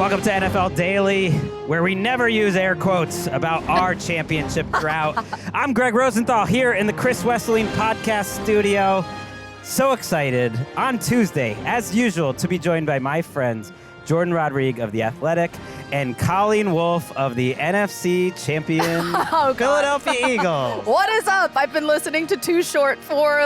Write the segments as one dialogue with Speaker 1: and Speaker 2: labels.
Speaker 1: Welcome to NFL Daily, where we never use air quotes about our championship drought. I'm Gregg Rosenthal here in the Chris Wesseling podcast studio. So excited on Tuesday, as usual, to be joined by my friends Jourdan Rodrigue of The Athletic and Colleen Wolfe of the NFC champion Philadelphia Eagles.
Speaker 2: What is up? I've been listening to Too Short for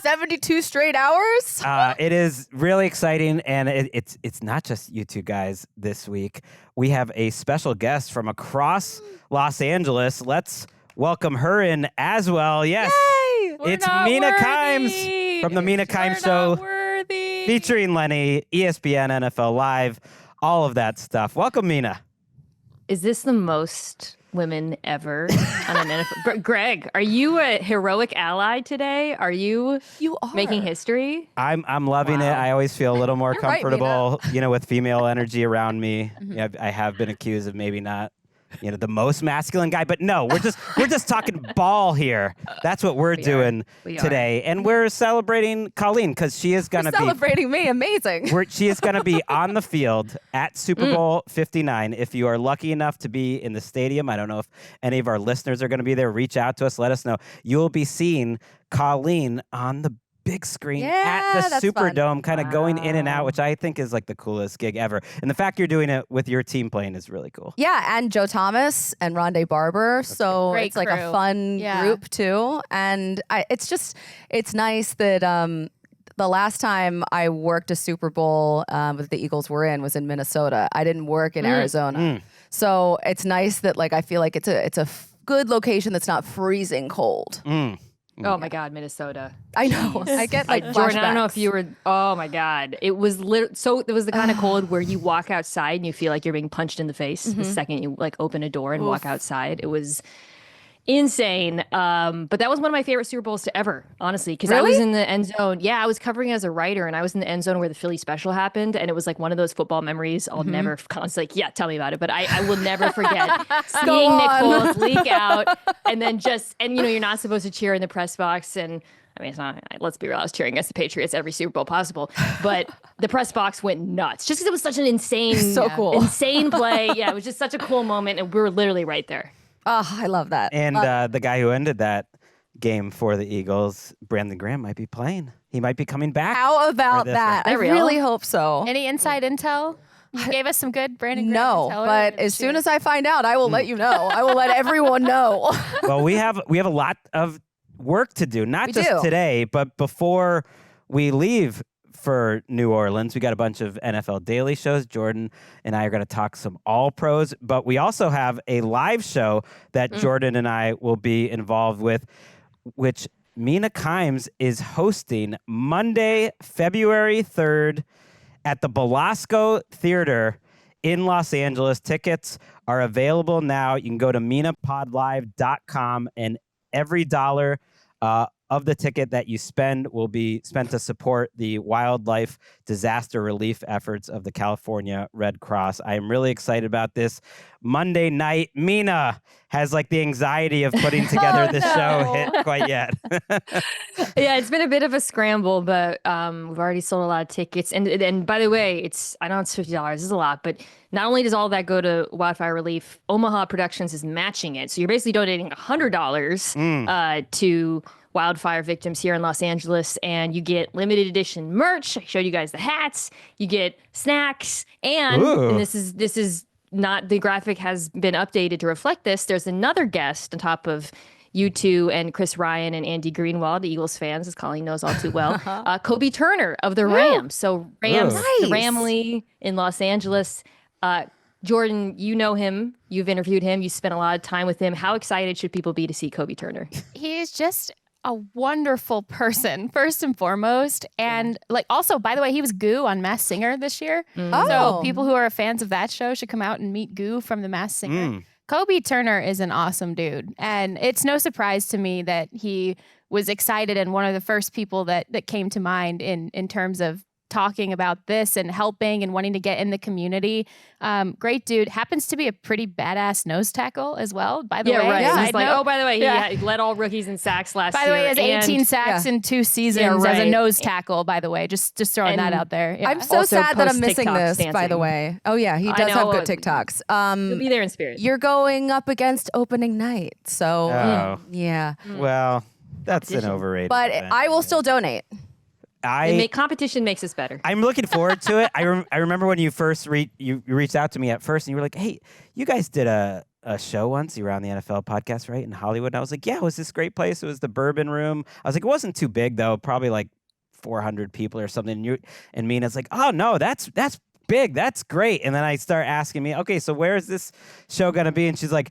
Speaker 2: 72 straight hours.
Speaker 1: It is really exciting, and it's not just you two guys this week. We have a special guest from across Los Angeles. Let's welcome her in as well. Yes,
Speaker 2: Yay!
Speaker 1: It's Mina Kimes from the Mina Kimes Show. Featuring Lenny, ESPN, NFL Live, all of that stuff. Welcome, Mina.
Speaker 3: Is this the most women ever on an NFL? Gregg, are you a heroic ally today? Are you making history?
Speaker 1: I'm loving it. I always feel a little more comfortable,
Speaker 2: right,
Speaker 1: with female energy around me. Mm-hmm. I have been accused of maybe not, the most masculine guy, but no, we're just talking ball here. That's what we're doing today, and we're celebrating Colleen because she is gonna be
Speaker 2: celebrating me. Amazing.
Speaker 1: She is gonna be on the field at Super Bowl 59. If you are lucky enough to be in the stadium, I don't know if any of our listeners are gonna be there. Reach out to us. Let us know. You will be seeing Colleen on the big screen at the Superdome, kind of going in and out, which I think is like the coolest gig ever. And the fact you're doing it with your team playing is really cool.
Speaker 2: Yeah, and Joe Thomas and Rondé Barber. So
Speaker 3: great
Speaker 2: it's like a fun group too. And it's nice that the last time I worked a Super Bowl that the Eagles were in was in Minnesota. I didn't work in Arizona. So it's nice that I feel like it's a good location that's not freezing cold.
Speaker 3: Oh my God, Minnesota.
Speaker 2: I know. I get
Speaker 3: Jourdan,
Speaker 2: flashbacks.
Speaker 3: I don't know if you were. Oh my God, it was so. It was the kind of cold where you walk outside and you feel like you're being punched in the face the second you open a door and walk outside. It was insane. But that was one of my favorite Super Bowls to ever, honestly, because I was in the end zone. Yeah, I was covering as a writer, and I was in the end zone where the Philly special happened, and it was one of those football memories I'll never. It's tell me about it. But I will never forget seeing Nick Foles leak out, and then you're not supposed to cheer in the press box, and I mean, it's not. Let's be real. I was cheering against the Patriots every Super Bowl possible, but the press box went nuts just because it was such an insane, insane play. Yeah, it was just such a cool moment, and we were literally right there.
Speaker 2: Oh, I love that.
Speaker 1: And the guy who ended that game for the Eagles, Brandon Graham, might be playing. He might be coming back.
Speaker 2: How about that? I really hope so.
Speaker 4: Any inside intel? You gave us some good Brandon Graham
Speaker 2: intel. No, but as soon as I find out, I will let you know. I will let everyone know.
Speaker 1: Well, we have a lot of work to do, not just today, but before we leave for New Orleans. We got a bunch of NFL Daily shows. Jourdan and I are going to talk some All Pros, but we also have a live show that Jourdan and I will be involved with, which Mina Kimes is hosting Monday, February 3rd at the Belasco Theater in Los Angeles. Tickets are available now. You can go to minapodlive.com, and every dollar of the ticket that you spend will be spent to support the wildlife disaster relief efforts of the California Red Cross. I am really excited about this. Monday night, Mina has the anxiety of putting together this show hit quite yet.
Speaker 3: Yeah, it's been a bit of a scramble, but we've already sold a lot of tickets. And by the way, I know it's $50. It's a lot, but not only does all that go to wildfire relief, Omaha Productions is matching it. So you're basically donating $100 to wildfire victims here in Los Angeles, and you get limited edition merch. I showed you guys the hats. You get snacks, and this is not, the graphic has been updated to reflect this. There's another guest on top of you two and Chris Ryan and Andy Greenwald, the Eagles fans, as Colleen knows all too well. Kobe Turner of the Rams. So Rams, the Ramley in Los Angeles. Jourdan, you know him. You've interviewed him. You spent a lot of time with him. How excited should people be to see Kobe Turner?
Speaker 4: He's just a wonderful person, first and foremost. And also, by the way, he was Goo on Masked Singer this year. So people who are fans of that show should come out and meet Goo from the Masked Singer. Kobe Turner is an awesome dude. And it's no surprise to me that he was excited and one of the first people that came to mind in terms of talking about this and helping and wanting to get in the community. Great dude. Happens to be a pretty badass nose tackle as well, by the way.
Speaker 3: Right.
Speaker 4: Yeah,
Speaker 3: He's like, oh, by the way, he led all rookies in sacks last year.
Speaker 4: By the way, he has 18 sacks in 2 seasons as a nose tackle, by the way. Just throwing that out there. Yeah.
Speaker 2: I'm so
Speaker 3: also
Speaker 2: sad that I'm missing
Speaker 3: TikTok
Speaker 2: this,
Speaker 3: dancing.
Speaker 2: by the way. Oh, yeah, he does have good TikToks.
Speaker 3: He'll be there in spirit.
Speaker 2: You're going up against opening night, so yeah.
Speaker 1: Well, that's an overrated
Speaker 2: But
Speaker 1: event.
Speaker 2: I will still donate.
Speaker 3: Competition makes us better.
Speaker 1: I'm looking forward to it. I remember when you first you reached out to me at first, and you were like, "Hey, you guys did a show once. You were on the NFL podcast, right, in Hollywood?" And I was like, "Yeah, it was this great place. It was the Bourbon Room." I was like, "It wasn't too big though, probably like 400 people or something." And Mina's like, "Oh no, that's big. That's great." And then I start asking me, "Okay, so where is this show gonna be?" And she's like,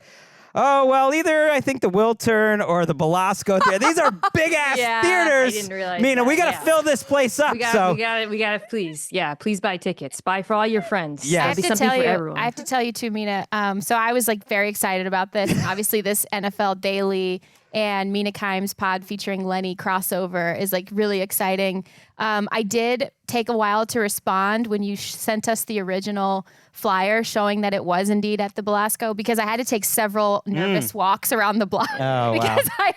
Speaker 1: "Oh, well, either I think the Wiltern or the Belasco Theater. These are big ass theaters.
Speaker 3: I didn't realize
Speaker 1: Mina,
Speaker 3: that.
Speaker 1: we gotta fill this place up.
Speaker 3: We gotta please buy tickets. Buy for all your friends.
Speaker 1: Yeah.
Speaker 4: I have to tell you too, Mina. So I was like very excited about this. Obviously, this NFL Daily and Mina Kimes pod featuring Lenny crossover is like really exciting. I did take a while to respond when you sent us the original flyer showing that it was indeed at the Belasco, because I had to take several nervous walks around the block because I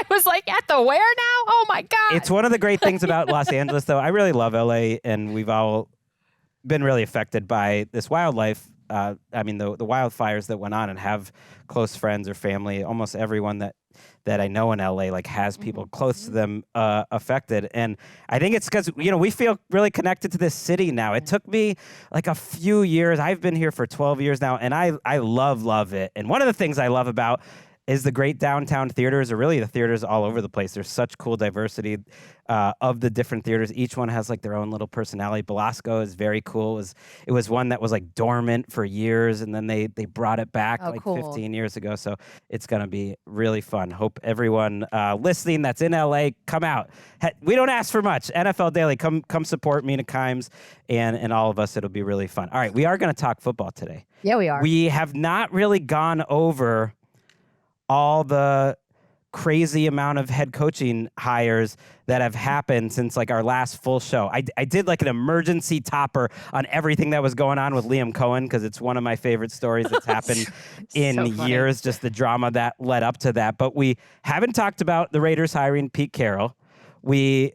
Speaker 4: was like, at the where now? Oh my God.
Speaker 1: It's one of the great things about Los Angeles, though. I really love LA, and we've all been really affected by this wildlife. The wildfires that went on, and have close friends or family. Almost everyone that I know in LA like has people close to them affected, and I think it's because we feel really connected to this city now. It took me like a few years. I've been here for 12 years now, and I love it. And one of the things I love about is the great downtown theaters, or really the theaters all over the place. There's such cool diversity of the different theaters. Each one has like their own little personality. Belasco is very cool. It was one that was like dormant for years, and then they brought it back 15 years ago. So it's going to be really fun. Hope everyone listening that's in LA, come out. We don't ask for much. NFL Daily, come support Mina Kimes and all of us. It'll be really fun. All right, we are going to talk football today.
Speaker 2: Yeah, we are.
Speaker 1: We have not really gone over all the crazy amount of head coaching hires that have happened since like our last full show. I did like an emergency topper on everything that was going on with Liam Coen, because it's one of my favorite stories that's happened in years, just the drama that led up to that. But we haven't talked about the Raiders hiring Pete Carroll. We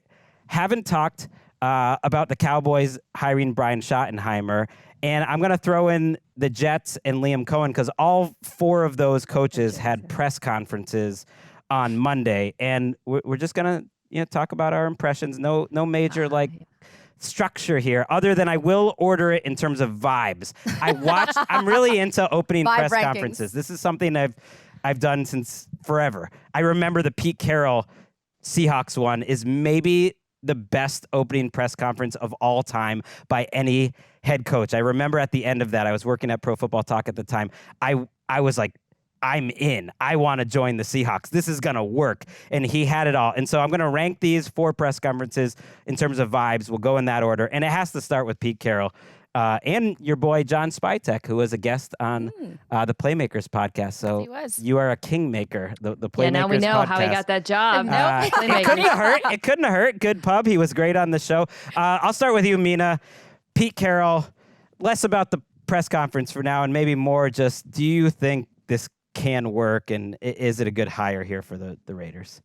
Speaker 1: haven't talked about the Cowboys hiring Brian Schottenheimer. And I'm going to throw in the Jets and Liam Coen, because all 4 of those coaches had press conferences on Monday. And we're just going to talk about our impressions. No major structure here, other than I will order it in terms of vibes. I'm really into opening press conferences. This is something I've done since forever. I remember the Pete Carroll Seahawks one is maybe the best opening press conference of all time by any head coach. I remember at the end of that, I was working at Pro Football Talk at the time. I was like, I'm in. I want to join the Seahawks. This is going to work. And he had it all. And so I'm going to rank these 4 press conferences in terms of vibes. We'll go in that order. And it has to start with Pete Carroll and your boy, John Spytek, who was a guest on the Playmakers podcast. So
Speaker 4: he was.
Speaker 1: You are a kingmaker, the Playmakers podcast.
Speaker 3: Now we know how he got that job.
Speaker 1: It couldn't have hurt. It couldn't have hurt. Good pub. He was great on the show. I'll start with you, Mina. Pete Carroll, less about the press conference for now, and maybe more just, do you think this can work, and is it a good hire here for the Raiders?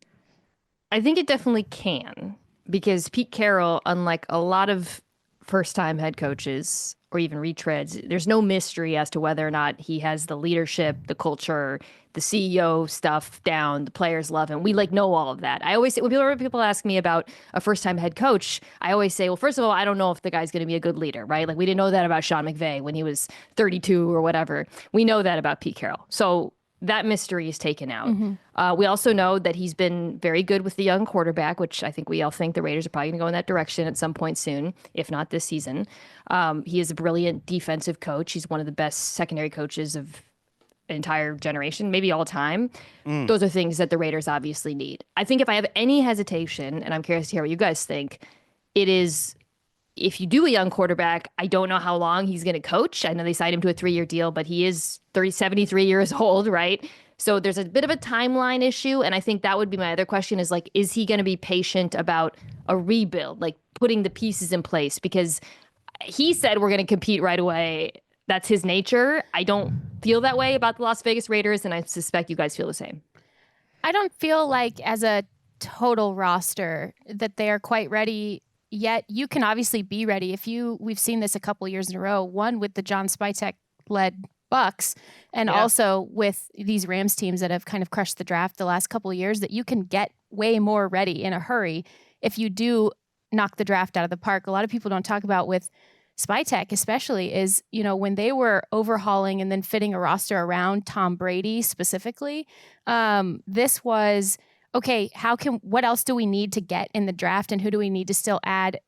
Speaker 3: I think it definitely can, because Pete Carroll, unlike a lot of first-time head coaches or even retreads, there's no mystery as to whether or not he has the leadership, the culture, the CEO stuff down. The players love him. We know all of that. I always say, when people ask me about a first-time head coach, I always say, well, first of all, I don't know if the guy's going to be a good leader, right? Like, we didn't know that about Sean McVay when he was 32 or whatever. We know that about Pete Carroll. So that mystery is taken out. We also know that he's been very good with the young quarterback, which I think we all think the Raiders are probably going to go in that direction at some point soon, if not this season. He is a brilliant defensive coach. He's one of the best secondary coaches of an entire generation, maybe all time. Those are things that the Raiders obviously need. I think if I have any hesitation, and I'm curious to hear what you guys think, it is, if you do a young quarterback, I don't know how long he's going to coach. I know they signed him to a 3-year deal, but he is 73 years old, right? So there's a bit of a timeline issue. And I think that would be my other question is he going to be patient about, a rebuild, like putting the pieces in place? Because he said we're going to compete right away. That's his nature. I don't feel that way about the Las Vegas Raiders, and I suspect you guys feel the same.
Speaker 4: I don't feel like as a total roster that they are quite ready yet. You can obviously be ready we've seen this a couple years in a row, one with the John Spytek led Bucks and also with these Rams teams that have kind of crushed the draft the last couple of years, that you can get way more ready in a hurry if you do knock the draft out of the park. A lot of people don't talk about with Spytek especially is, when they were overhauling and then fitting a roster around Tom Brady specifically, this was, okay, what else do we need to get in the draft and who do we need to still add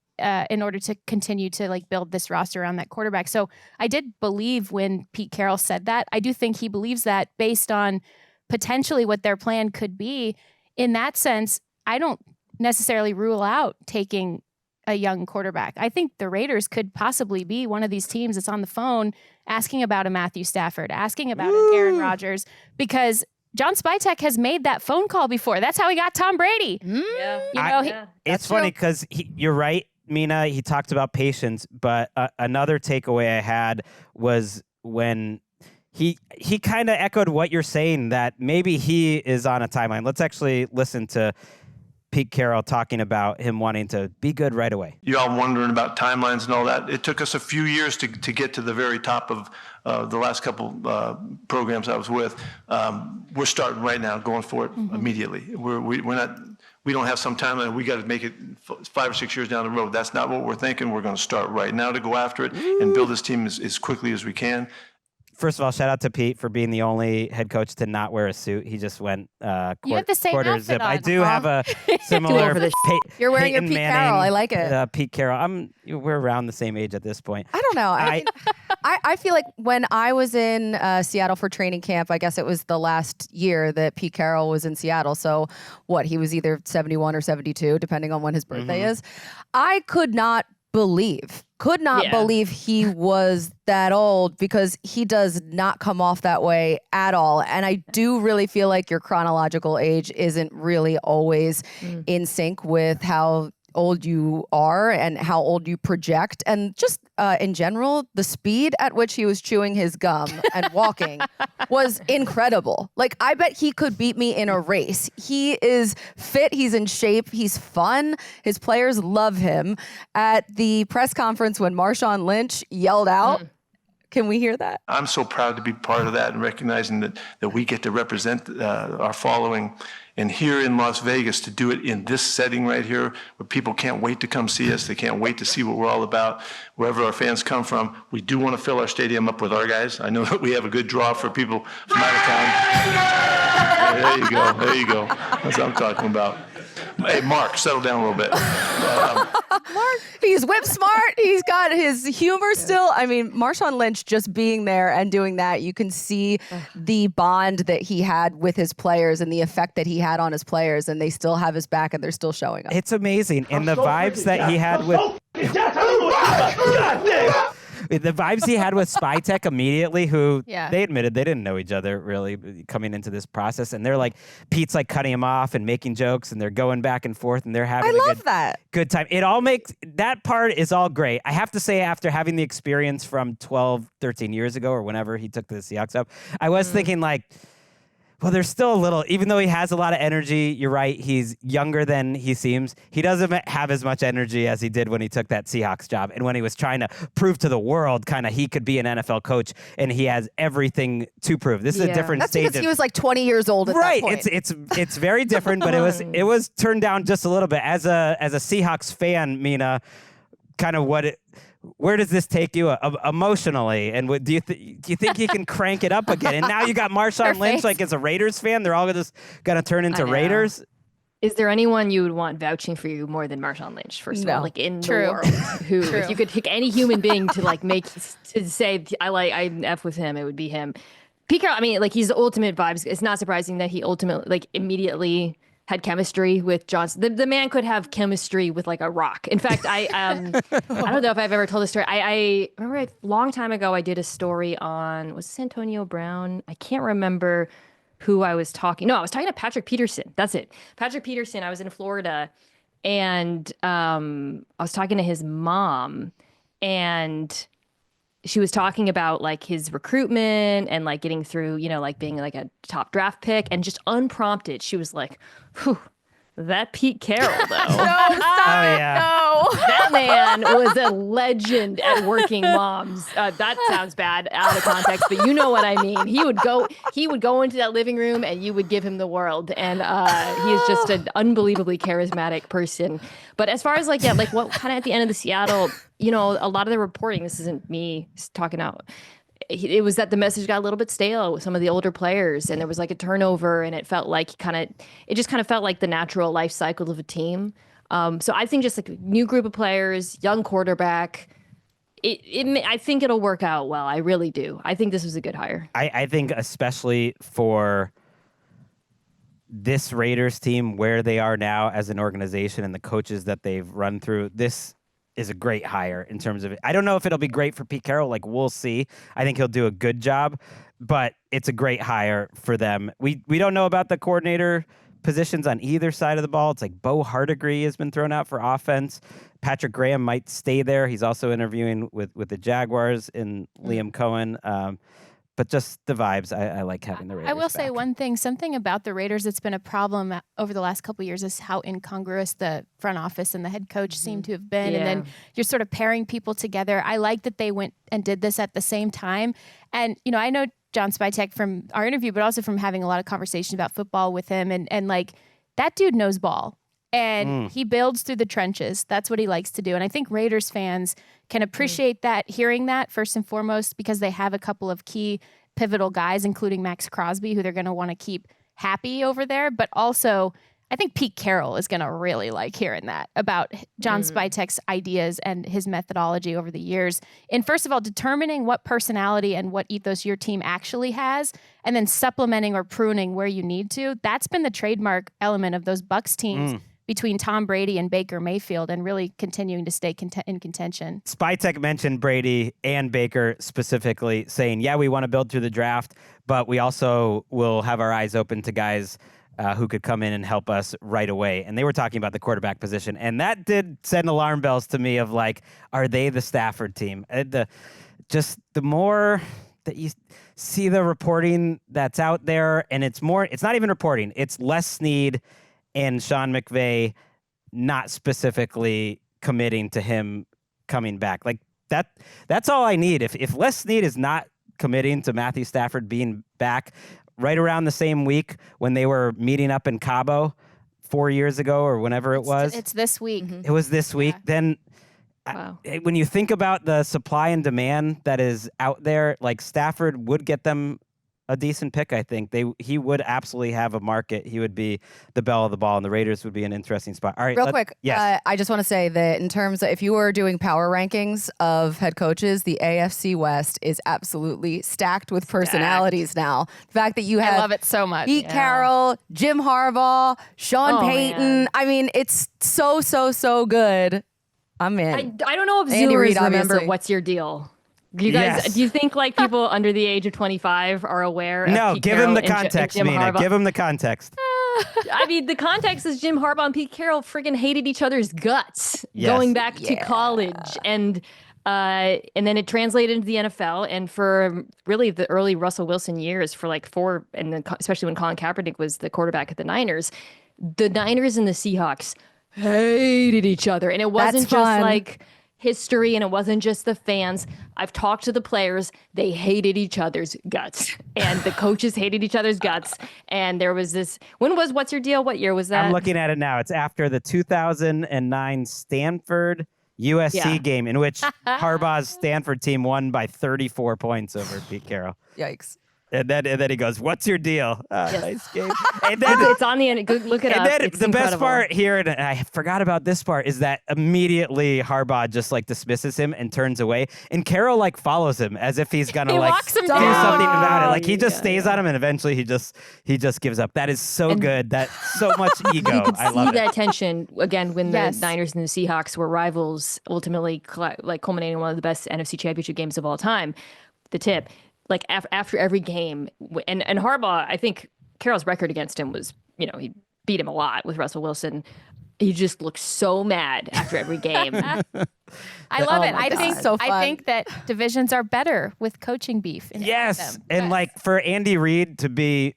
Speaker 4: in order to continue to like build this roster around that quarterback? So I did believe when Pete Carroll said that. I do think he believes that based on potentially what their plan could be. In that sense, I don't necessarily rule out taking a young quarterback. I think the Raiders could possibly be one of these teams that's on the phone asking about a Matthew Stafford, asking about an Aaron Rodgers, because John Spytek has made that phone call before. That's how he got Tom Brady.
Speaker 1: It's funny because you're right, Mina. He talked about patience, but another takeaway I had was when he kind of echoed what you're saying, that maybe he is on a timeline. Let's actually listen to Pete Carroll talking about him wanting to be good right away.
Speaker 5: You're all wondering about timelines and all that. It took us a few years to get to the very top of the last couple programs I was with. We're starting right now, going for it immediately. We don't have some timeline. We got to make it 5 or 6 years down the road. That's not what we're thinking. We're going to start right now to go after it and build this team as quickly as we can.
Speaker 1: First of all, shout out to Pete for being the only head coach to not wear a suit. He just went
Speaker 4: you have the same
Speaker 1: quarter
Speaker 4: outfit
Speaker 1: zip.
Speaker 4: on.
Speaker 1: I do have a similar.
Speaker 2: You're wearing
Speaker 1: Peyton
Speaker 2: your Pete
Speaker 1: Manning,
Speaker 2: Carroll. I like it.
Speaker 1: Pete Carroll. We're around the same age at this point.
Speaker 2: I don't know. I feel like when I was in Seattle for training camp, I guess it was the last year that Pete Carroll was in Seattle. So he was either 71 or 72, depending on when his birthday is. I could not believe he was that old, because he does not come off that way at all. And I do really feel like your chronological age isn't really always in sync with how old you are and how old you project. And just in general, the speed at which he was chewing his gum and walking was incredible. Like, I bet he could beat me in a race. He is fit. He's in shape. He's fun. His players love him. At the press conference when Marshawn Lynch yelled out, can we hear that?
Speaker 5: I'm so proud to be part of that and recognizing that we get to represent our following. And here in Las Vegas, to do it in this setting right here, where people can't wait to come see us, they can't wait to see what we're all about, wherever our fans come from. We do want to fill our stadium up with our guys. I know that we have a good draw for people from out of town. There you go. That's what I'm talking about. Hey, Mark, settle down a little bit.
Speaker 2: Mark, he's whip smart. He's got his humor still. I mean, Marshawn Lynch just being there and doing that, you can see the bond that he had with his players and the effect that he had on his players, and they still have his back and they're still showing up.
Speaker 1: It's amazing. And the vibes that he had with... The vibes he had with Spytek immediately, who they admitted they didn't know each other really coming into this process. And they're like, Pete's like cutting him off and making jokes, and they're going back and forth, and they're having good time. It all makes, that part is all great. I have to say, after having the experience from 12, 13 years ago or whenever he took the Seahawks up, I was thinking like, well, there's still a little, even though he has a lot of energy, you're right, he's younger than he seems. He doesn't have as much energy as he did when he took that Seahawks job and when he was trying to prove to the world kind of he could be an NFL coach, and he has everything to prove. This is a different stage.
Speaker 2: That's because he was like 20 years old at that point.
Speaker 1: It's very different, but it was turned down just a little bit. As a Seahawks fan, Mina, kind of where does this take you emotionally? And do you think you can crank it up again? And now you got Marshawn Lynch, like as a Raiders fan, they're all just gonna turn into Raiders.
Speaker 3: Is there anyone you would want vouching for you more than Marshawn Lynch? First of all, like in the world, who if you could pick any human being to like to say I F with him, it would be him. Pete Carroll, I mean, like he's the ultimate vibes. It's not surprising that he ultimately like immediately had chemistry with Johnson. The man could have chemistry with like a rock. In fact, I don't know if I've ever told this story. I remember a long time ago I did a story on, was this Antonio Brown? I can't remember who I was talking. No, I was talking to Patrick Peterson. That's it. Patrick Peterson. I was in Florida And I was talking to his mom, and she was talking about like his recruitment and like getting through, like being like a top draft pick, and just unprompted, she was like, whew, that Pete Carroll though.
Speaker 4: No, stop it. No.
Speaker 3: That man was a legend at working moms. That sounds bad out of context, but you know what I mean. He would go into that living room and you would give him the world. And he is just an unbelievably charismatic person. But as far as like what kind of at the end of the Seattle, a lot of the reporting, this isn't me talking out, it was that the message got a little bit stale with some of the older players, and there was like a turnover, and it felt like it just kind of felt like the natural life cycle of a team. So I think just like a new group of players, young quarterback, I think it'll work out well. I really do. I think this was a good hire.
Speaker 1: I think especially for this Raiders team, where they are now as an organization and the coaches that they've run through, this is a great hire in terms of it. I don't know if it'll be great for Pete Carroll. Like, we'll see. I think he'll do a good job, but it's a great hire for them. We don't know about the coordinator positions on either side of the ball. It's like Bo Hardigree has been thrown out for offense. Patrick Graham might stay there. He's also interviewing with the Jaguars and Liam Coen. But just the vibes, I like having the Raiders
Speaker 4: I will say
Speaker 1: back.
Speaker 4: one thing. Something about the Raiders that's been a problem over the last couple of years is how incongruous the front office and the head coach seem to have been.
Speaker 3: Yeah.
Speaker 4: And then you're sort of pairing people together. I like that they went and did this at the same time. And, I know John Spytek from our interview, but also from having a lot of conversation about football with him. And like, that dude knows ball. And he builds through the trenches. That's what he likes to do. And I think Raiders fans can appreciate that, hearing that first and foremost, because they have a couple of key pivotal guys, including Max Crosby, who they're going to want to keep happy over there. But also, I think Pete Carroll is going to really like hearing that about John Spytek's ideas and his methodology over the years. And first of all, determining what personality and what ethos your team actually has, and then supplementing or pruning where you need to. That's been the trademark element of those Bucs teams between Tom Brady and Baker Mayfield, and really continuing to stay in contention.
Speaker 1: Spytek mentioned Brady and Baker specifically, saying, yeah, we want to build through the draft, but we also will have our eyes open to guys who could come in and help us right away. And they were talking about the quarterback position. And that did send alarm bells to me of like, are they the Stafford team? The more that you see the reporting that's out there, and it's not even reporting, it's Les Snead and Sean McVay not specifically committing to him coming back. Like that's all I need. If Les Snead is not committing to Matthew Stafford being back right around the same week when they were meeting up in Cabo 4 years ago or whenever it was.
Speaker 4: It's this week.
Speaker 1: It was this week. Then
Speaker 3: Wow.
Speaker 1: When you think about the supply and demand that is out there, like Stafford would get them a decent pick, I think. He would absolutely have a market. He would be the belle of the ball, and the Raiders would be an interesting spot. All right,
Speaker 2: real quick.
Speaker 1: Yes.
Speaker 2: I just want to say that in terms of if you were doing power rankings of head coaches, the AFC West is absolutely stacked with personalities now. The fact that you have
Speaker 4: I love it so much.
Speaker 2: Pete Carroll, Jim Harbaugh, Sean Payton.
Speaker 3: Man.
Speaker 2: I mean, it's so good. I'm in.
Speaker 3: I don't know if
Speaker 2: Andy
Speaker 3: Zoomers
Speaker 2: Reid,
Speaker 3: remember
Speaker 2: obviously.
Speaker 3: What's Your Deal. You guys,
Speaker 1: Yes.
Speaker 3: do you think like people under the age of 25 are aware of
Speaker 1: No,
Speaker 3: Pete
Speaker 1: give
Speaker 3: Carroll
Speaker 1: him the
Speaker 3: and
Speaker 1: context,
Speaker 3: Jim
Speaker 1: Mina.
Speaker 3: Harbaugh?
Speaker 1: Give him the context.
Speaker 3: I mean, the context is Jim Harbaugh and Pete Carroll friggin' hated each other's guts
Speaker 1: Yes.
Speaker 3: going back to college. And then it translated into the NFL. And for really the early Russell Wilson years, for like four, and then especially when Colin Kaepernick was the quarterback at the Niners and the Seahawks hated each other. And it wasn't
Speaker 2: That's
Speaker 3: just
Speaker 2: fun.
Speaker 3: like history, and it wasn't just the fans. I've talked to the players. They hated each other's guts, and the coaches hated each other's guts. And there was this, when was What's Your Deal? What year was that?
Speaker 1: I'm looking at it now. It's after the 2009 Stanford USC game, in which Harbaugh's Stanford team won by 34 points over Pete Carroll.
Speaker 2: Yikes.
Speaker 1: And then he goes, "What's your deal?" Nice game. And then
Speaker 3: It's on the end. Go look it
Speaker 1: And
Speaker 3: up.
Speaker 1: then
Speaker 3: It's
Speaker 1: the best
Speaker 3: incredible.
Speaker 1: part here, and I forgot about this part, is that immediately Harbaugh just like dismisses him and turns away, and Carroll like follows him as if he's gonna
Speaker 4: He
Speaker 1: like
Speaker 4: walks him
Speaker 1: do
Speaker 4: down.
Speaker 1: something about it. Like he just
Speaker 3: Yeah,
Speaker 1: stays on him, and eventually he just gives up. That is so
Speaker 3: And-
Speaker 1: good. That's so much ego.
Speaker 3: You could
Speaker 1: I
Speaker 3: see
Speaker 1: love it.
Speaker 3: that tension again when
Speaker 4: Yes.
Speaker 3: the Niners and the Seahawks were rivals, ultimately culminating in one of the best NFC Championship games of all time. The tip, like after every game, and Harbaugh, I think Carroll's record against him was, he beat him a lot with Russell Wilson. You just look so mad after every game.
Speaker 4: I love it. I think that divisions are better with coaching beef.
Speaker 1: Yes, and like for Andy Reid to be,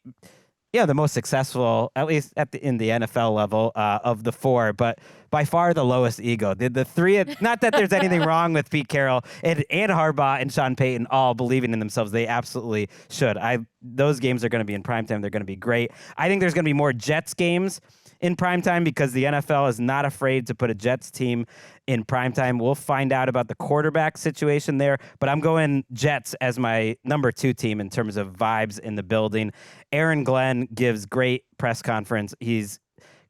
Speaker 1: the most successful, at least in the NFL level of the four, but by far the lowest ego. The three, not that there's anything wrong with Pete Carroll and Harbaugh and Sean Payton all believing in themselves. They absolutely should. Those games are going to be in primetime. They're going to be great. I think there's going to be more Jets games in primetime because the NFL is not afraid to put a Jets team in primetime. We'll find out about the quarterback situation there, but I'm going Jets as my number 2 team in terms of vibes in the building. Aaron Glenn gives great press conference.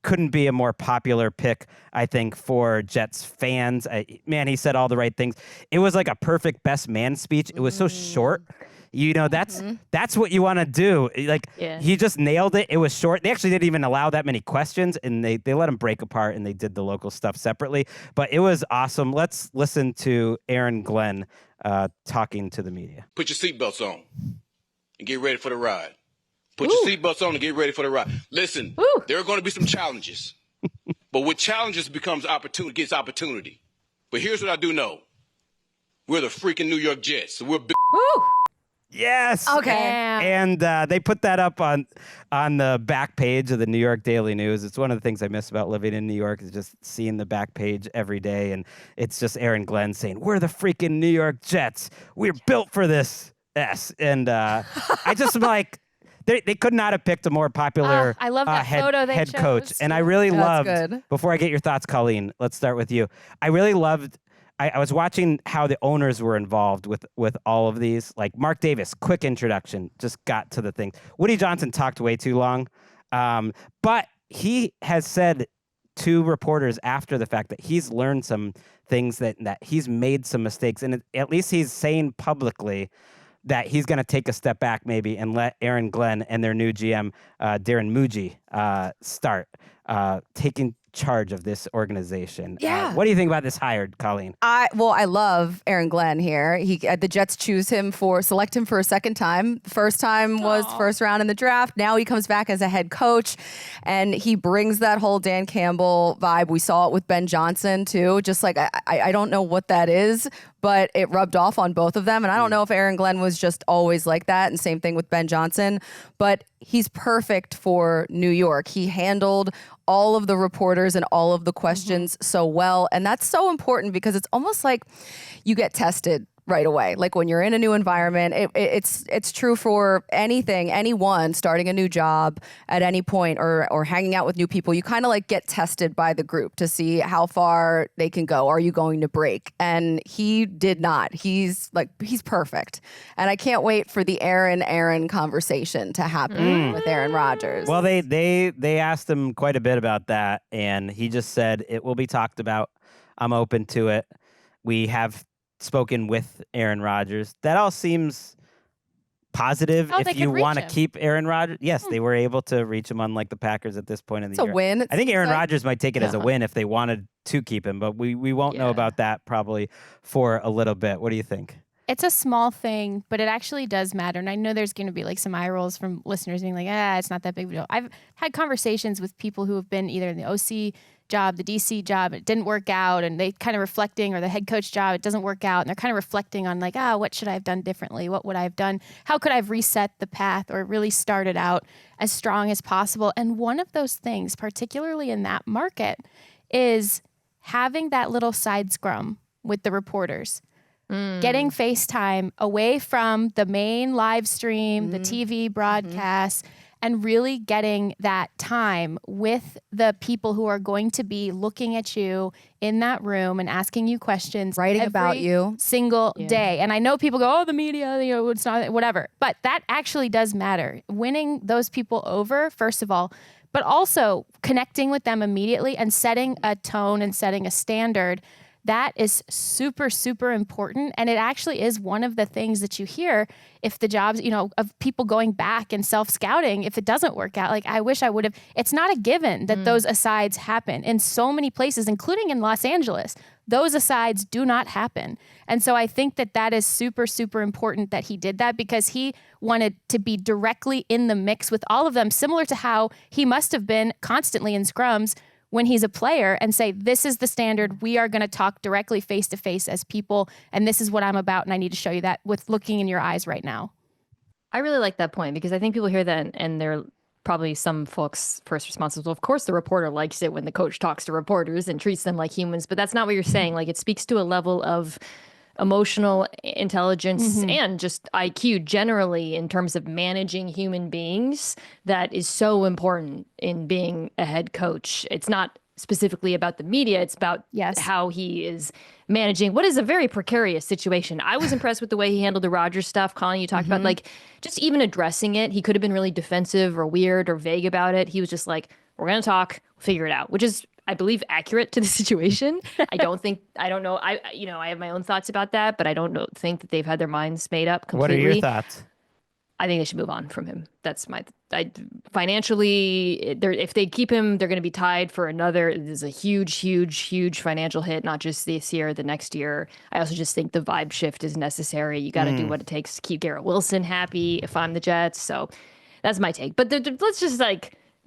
Speaker 1: Couldn't be a more popular pick, I think, for Jets fans. He said all the right things. It was like a perfect best man speech. It was so short. That's what you want to do. He just nailed it. It was short. They actually didn't even allow that many questions, and they let him break apart, and they did the local stuff separately. But it was awesome. Let's listen to Aaron Glenn talking to the media.
Speaker 6: Put your seatbelts on and get ready for the ride. Put your seatbelts on and get ready for the ride. Listen, there are going to be some challenges, but with challenges gets opportunity. But here's what I do know: we're the freaking New York Jets. So we're big.
Speaker 1: Yes.
Speaker 2: Okay.
Speaker 1: And they put that up on the back page of the New York Daily News. It's one of the things I miss about living in New York is just seeing the back page every day. And it's just Aaron Glenn saying, "We're the freaking New York Jets. We're built for this." Yes. And I just am like, they could not have picked a more popular
Speaker 4: I love that photo they
Speaker 1: head
Speaker 4: chose.
Speaker 1: coach. And I really loved, before I get your thoughts, Colleen, let's start with you. I really loved, I was watching how the owners were involved with all of these. Like Mark Davis, quick introduction, just got to the thing. Woody Johnson talked way too long. But he has said to reporters after the fact that he's learned some things, that he's made some mistakes. And at least he's saying publicly that he's going to take a step back maybe and let Aaron Glenn and their new GM, Darren Muji, start taking charge of this organization.
Speaker 2: Yeah.
Speaker 1: What do you think about this hire, Colleen?
Speaker 2: I love Aaron Glenn here. The Jets select him for a second time. First time was first round in the draft. Now he comes back as a head coach, and he brings that whole Dan Campbell vibe. We saw it with Ben Johnson too. Just like I don't know what that is, but it rubbed off on both of them. And I don't know if Aaron Glenn was just always like that. And same thing with Ben Johnson. But he's perfect for New York. He handled all of the reporters and all of the questions so well. And that's so important because it's almost like you get tested right away. Like when you're in a new environment, it's true for anyone starting a new job at any point or hanging out with new people. You kind of like get tested by the group to see how far they can go. Are you going to break? And he did not. He's perfect. And I can't wait for the Aaron conversation to happen with Aaron Rodgers.
Speaker 1: Well, they asked him quite a bit about that, and he just said it will be talked about. I'm open to it. We have spoken with Aaron Rodgers. That all seems positive. If you want to keep Aaron Rodgers, yes, they were able to reach him, unlike the Packers at this point in the year.
Speaker 2: It's a win.
Speaker 1: I think Aaron Rodgers might take it as a win if they wanted to keep him, but we won't know about that probably for a little bit. What do you think?
Speaker 4: It's a small thing, but it actually does matter. And I know there's going to be like some eye rolls from listeners being like, it's not that big of a deal. I've had conversations with people who have been either in the OC job, the DC job, it didn't work out, and they kind of reflecting, or the head coach job, it doesn't work out, and they're kind of reflecting on like, what should I have done differently? What would I have done? How could I have reset the path or really started out as strong as possible? And one of those things, particularly in that market, is having that little side scrum with the reporters. Getting FaceTime away from the main live stream, the TV broadcast, and really getting that time with the people who are going to be looking at you in that room and asking you questions,
Speaker 2: writing about you
Speaker 4: single day. And I know people go, the media, it's not, whatever. But that actually does matter. Winning those people over, first of all, but also connecting with them immediately and setting a tone and setting a standard. That is super, super important. And it actually is one of the things that you hear if the jobs, of people going back and self-scouting, if it doesn't work out. Like, I wish I would have. It's not a given that those asides happen in so many places, including in Los Angeles. Those asides do not happen. And so I think that is super, super important that he did that, because he wanted to be directly in the mix with all of them, similar to how he must have been constantly in scrums when he's a player and say, this is the standard. We are going to talk directly face to face as people. And this is what I'm about. And I need to show you that with looking in your eyes right now.
Speaker 3: I really like that point because I think people hear that and they're probably some folks' first response is, well, of course the reporter likes it when the coach talks to reporters and treats them like humans. But that's not what you're saying. Like, it speaks to a level of emotional intelligence and just IQ generally in terms of managing human beings that is so important in being a head coach. It's not specifically about the media. It's about how he is managing what is a very precarious situation. I was impressed with the way he handled the Rodgers stuff. Colin, you talked about like just even addressing it. He could have been really defensive or weird or vague about it. He was just like, we're going to talk, figure it out, which is, I believe, accurate to the situation. I don't know. I have my own thoughts about that, but I don't think that they've had their minds made up completely.
Speaker 1: What are your thoughts?
Speaker 3: I think they should move on from him. That's financially, if they keep him, they're going to be tied for another. There's a huge financial hit, not just this year, the next year. I also just think the vibe shift is necessary. You got to do what it takes to keep Garrett Wilson happy if I'm the Jets. So that's my take. But let's just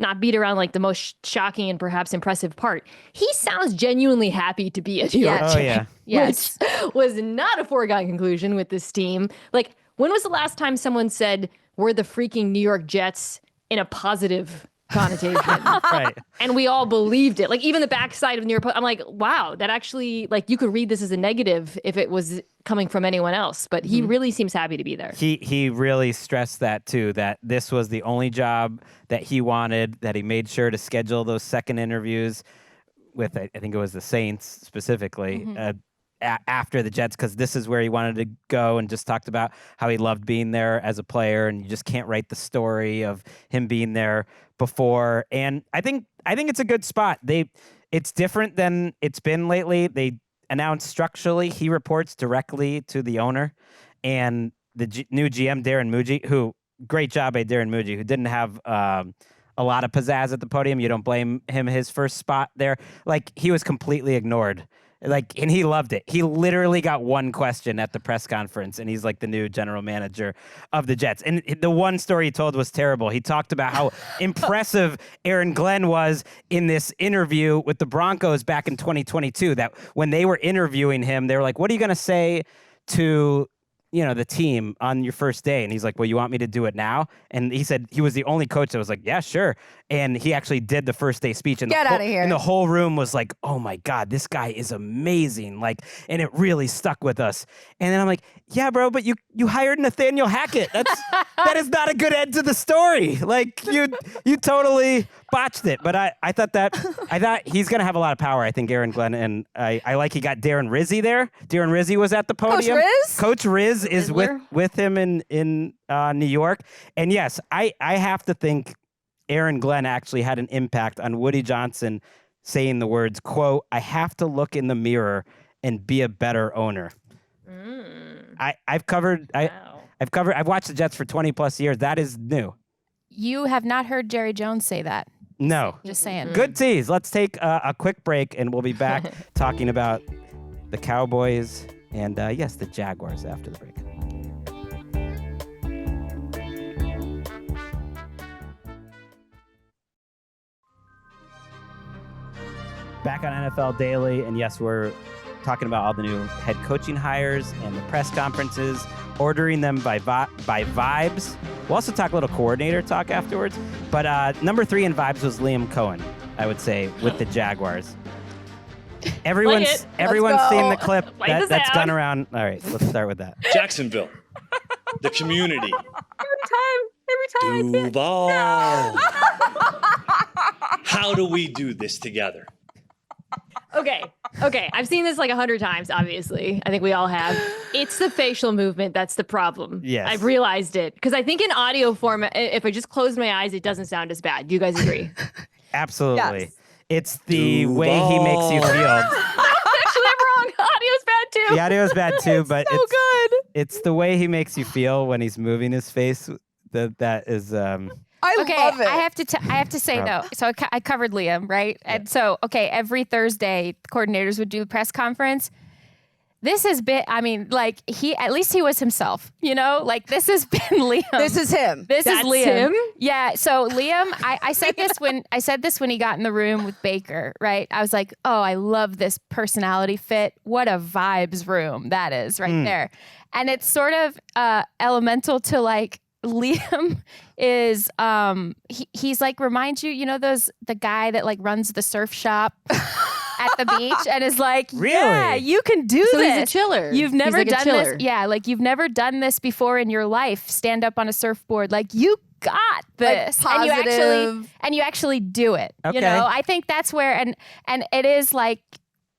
Speaker 3: not beat around like the most shocking and perhaps impressive part. He sounds genuinely happy to be a New York Jet.
Speaker 2: Yes.
Speaker 3: Which was not a foregone conclusion with this team. Like, when was the last time someone said we're the freaking New York Jets in a positive connotation?
Speaker 1: Right.
Speaker 3: And we all believed it. Like, even the backside of New York, I'm like, wow, that actually, like, you could read this as a negative if it was coming from anyone else. But he really seems happy to be there.
Speaker 1: He really stressed that too, that this was the only job that he wanted, that he made sure to schedule those second interviews with, I think it was the Saints specifically, after the Jets, because this is where he wanted to go, and just talked about how he loved being there as a player, and you just can't write the story of him being there before. And I think it's a good spot. It's different than it's been lately. They announced structurally he reports directly to the owner, and the new GM Darren Muji, who great job by Darren Muji, who didn't have a lot of pizzazz at the podium. You don't blame him. His first spot there, like, he was completely ignored. Like, and he loved it. He literally got one question at the press conference, and he's like the new general manager of the Jets. And the one story he told was terrible. He talked about how impressive Aaron Glenn was in this interview with the Broncos back in 2022, that when they were interviewing him, they were like, what are you going to say to, the team on your first day? And he's like, well, you want me to do it now? And he said he was the only coach that was like, yeah, sure. And he actually did the first day speech. And
Speaker 2: Get out of here.
Speaker 1: And the whole room was like, oh my God, this guy is amazing. Like, and it really stuck with us. And then I'm like, yeah, bro, but you hired Nathaniel Hackett. That is not a good end to the story. Like, you totally botched it. But I thought he's going to have a lot of power. I think Aaron Glenn, and I like he got Darren Rizzi there. Darren Rizzi was at the podium. Coach Riz is with him in New York. And yes, I have to think Aaron Glenn actually had an impact on Woody Johnson saying the words, quote, I have to look in the mirror and be a better owner. I've watched the Jets for 20 plus years. That is new.
Speaker 4: You have not heard Jerry Jones say that.
Speaker 1: No.
Speaker 4: Just saying.
Speaker 1: Good tease. Let's take a quick break, and we'll be back talking about the Cowboys and, yes, the Jaguars after the break. Back on NFL Daily, and yes, we're talking about all the new head coaching hires and the press conferences, ordering them by vibes. We'll also talk a little coordinator talk afterwards. But number 3 in vibes was Liam Coen, I would say, with the Jaguars. Everyone's seen the clip that's gone around. All right, let's start with that.
Speaker 7: Jacksonville, the community.
Speaker 3: Every time.
Speaker 7: Duval. How do we do this together?
Speaker 3: Okay. I've seen this like 100 times, obviously. I think we all have. It's the facial movement that's the problem.
Speaker 1: Yes.
Speaker 3: I've realized it. Because I think in audio format, if I just close my eyes, it doesn't sound as bad. Do you guys agree?
Speaker 1: Absolutely.
Speaker 2: Yes.
Speaker 1: It's the way he makes you feel.
Speaker 3: Actually, I'm wrong. Audio's bad too.
Speaker 1: The audio's bad too, but
Speaker 2: so good.
Speaker 1: It's the way he makes you feel when he's moving his face. That is...
Speaker 2: I love it.
Speaker 4: I have to say though. So I covered Liam, right? Yeah. And so every Thursday, coordinators would do a press conference. this has been, I mean, like at least he was himself, you know, like this has been Liam.
Speaker 2: This is him.
Speaker 4: That's is Liam.
Speaker 3: Him?
Speaker 4: Yeah. So Liam, I said this when he got in the room with Baker, right? I was like, oh, I love this personality fit. What a vibes room that is right there. And it's sort of elemental to like Liam is he's like reminds you, you know, the guy that like runs the surf shop at the beach and is like,
Speaker 1: really?
Speaker 4: Yeah, you can do
Speaker 3: so
Speaker 4: this.
Speaker 3: He's a chiller.
Speaker 4: You've never
Speaker 3: like
Speaker 4: done this. Yeah, like you've never done this before in your life. Stand up on a surfboard. Like you got this.
Speaker 2: Like,
Speaker 4: and you actually do it.
Speaker 1: Okay.
Speaker 4: You know, I think that's where and it is like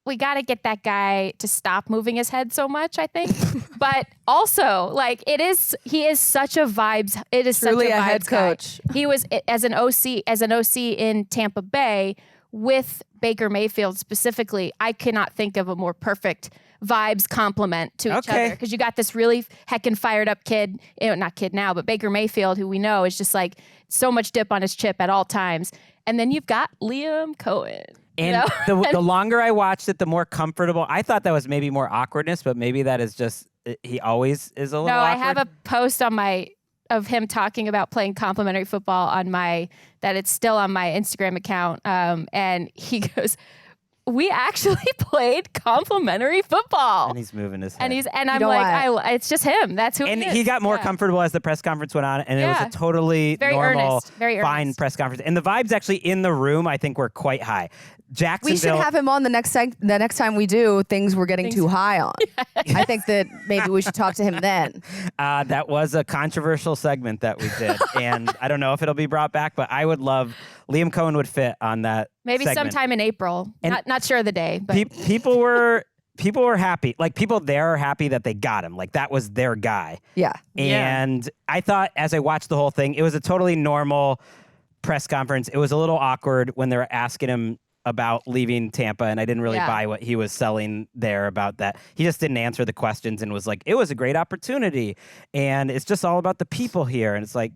Speaker 4: we got to get that guy to stop moving his head so much, I think. But also, like he is such a vibes. It is
Speaker 2: truly
Speaker 4: such a
Speaker 2: head
Speaker 4: vibes
Speaker 2: coach.
Speaker 4: Guy. He was as an OC in Tampa Bay with Baker Mayfield specifically. I cannot think of a more perfect vibes complement to each other because you got this really heckin' fired up kid, not kid now, but Baker Mayfield, who we know is just like so much dip on his chip at all times. And then you've got Liam Coen.
Speaker 1: And the longer I watched it, the more comfortable. I thought that was maybe more awkwardness, but maybe that is just, he always is a little awkward.
Speaker 4: No, I have a post on of him talking about playing complimentary football that it's still on my Instagram account. And he goes, we actually played complimentary football.
Speaker 1: And he's moving his head.
Speaker 4: And I'm like, it's just him. That's who he is.
Speaker 1: And he got more comfortable as the press conference went on, and it was a totally normal, fine press conference. And the vibes actually in the room, I think, were quite high. Jacksonville.
Speaker 2: We should have him on the next time we do things we're getting too high on. Yes. I think that maybe we should talk to him then.
Speaker 1: That was a controversial segment that we did, and I don't know if it'll be brought back, but I would love Liam Coen would fit on that.
Speaker 4: Maybe
Speaker 1: segment.
Speaker 4: sometime in April. Not sure of the day, but
Speaker 1: people were happy. Like people there are happy that they got him. Like that was their guy.
Speaker 2: Yeah.
Speaker 1: And I thought as I watched the whole thing, it was a totally normal press conference. It was a little awkward when they were asking him about leaving Tampa, and I didn't really buy what he was selling there about that. He just didn't answer the questions and was like, it was a great opportunity, and it's just all about the people here. And it's like,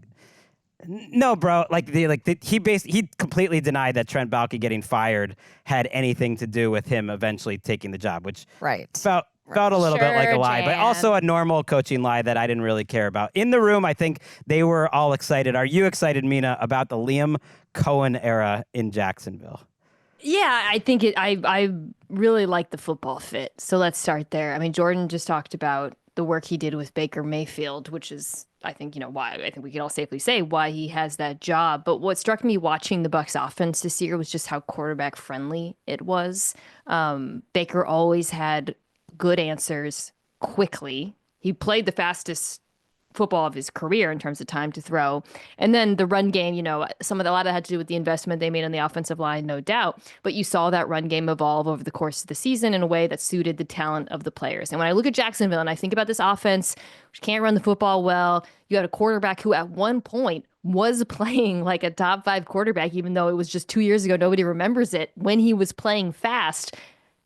Speaker 1: no, bro. He completely denied that Trent Baalke getting fired had anything to do with him eventually taking the job, which felt a little bit like a lie, but also a normal coaching lie that I didn't really care about. In the room, I think they were all excited. Are you excited, Mina, about the Liam Coen era in Jacksonville?
Speaker 3: Yeah, I think I really like the football fit. So let's start there. I mean, Jourdan just talked about the work he did with Baker Mayfield, which is, I think, why I think we can all safely say why he has that job. But what struck me watching the Bucs offense this year was just how quarterback friendly it was. Baker always had good answers quickly. He played the fastest football of his career in terms of time to throw. And then the run game, a lot of that had to do with the investment they made on the offensive line, no doubt. But you saw that run game evolve over the course of the season in a way that suited the talent of the players. And when I look at Jacksonville and I think about this offense, which can't run the football well, you had a quarterback who at one point was playing like a top 5 quarterback, even though it was just 2 years ago, nobody remembers it, when he was playing fast.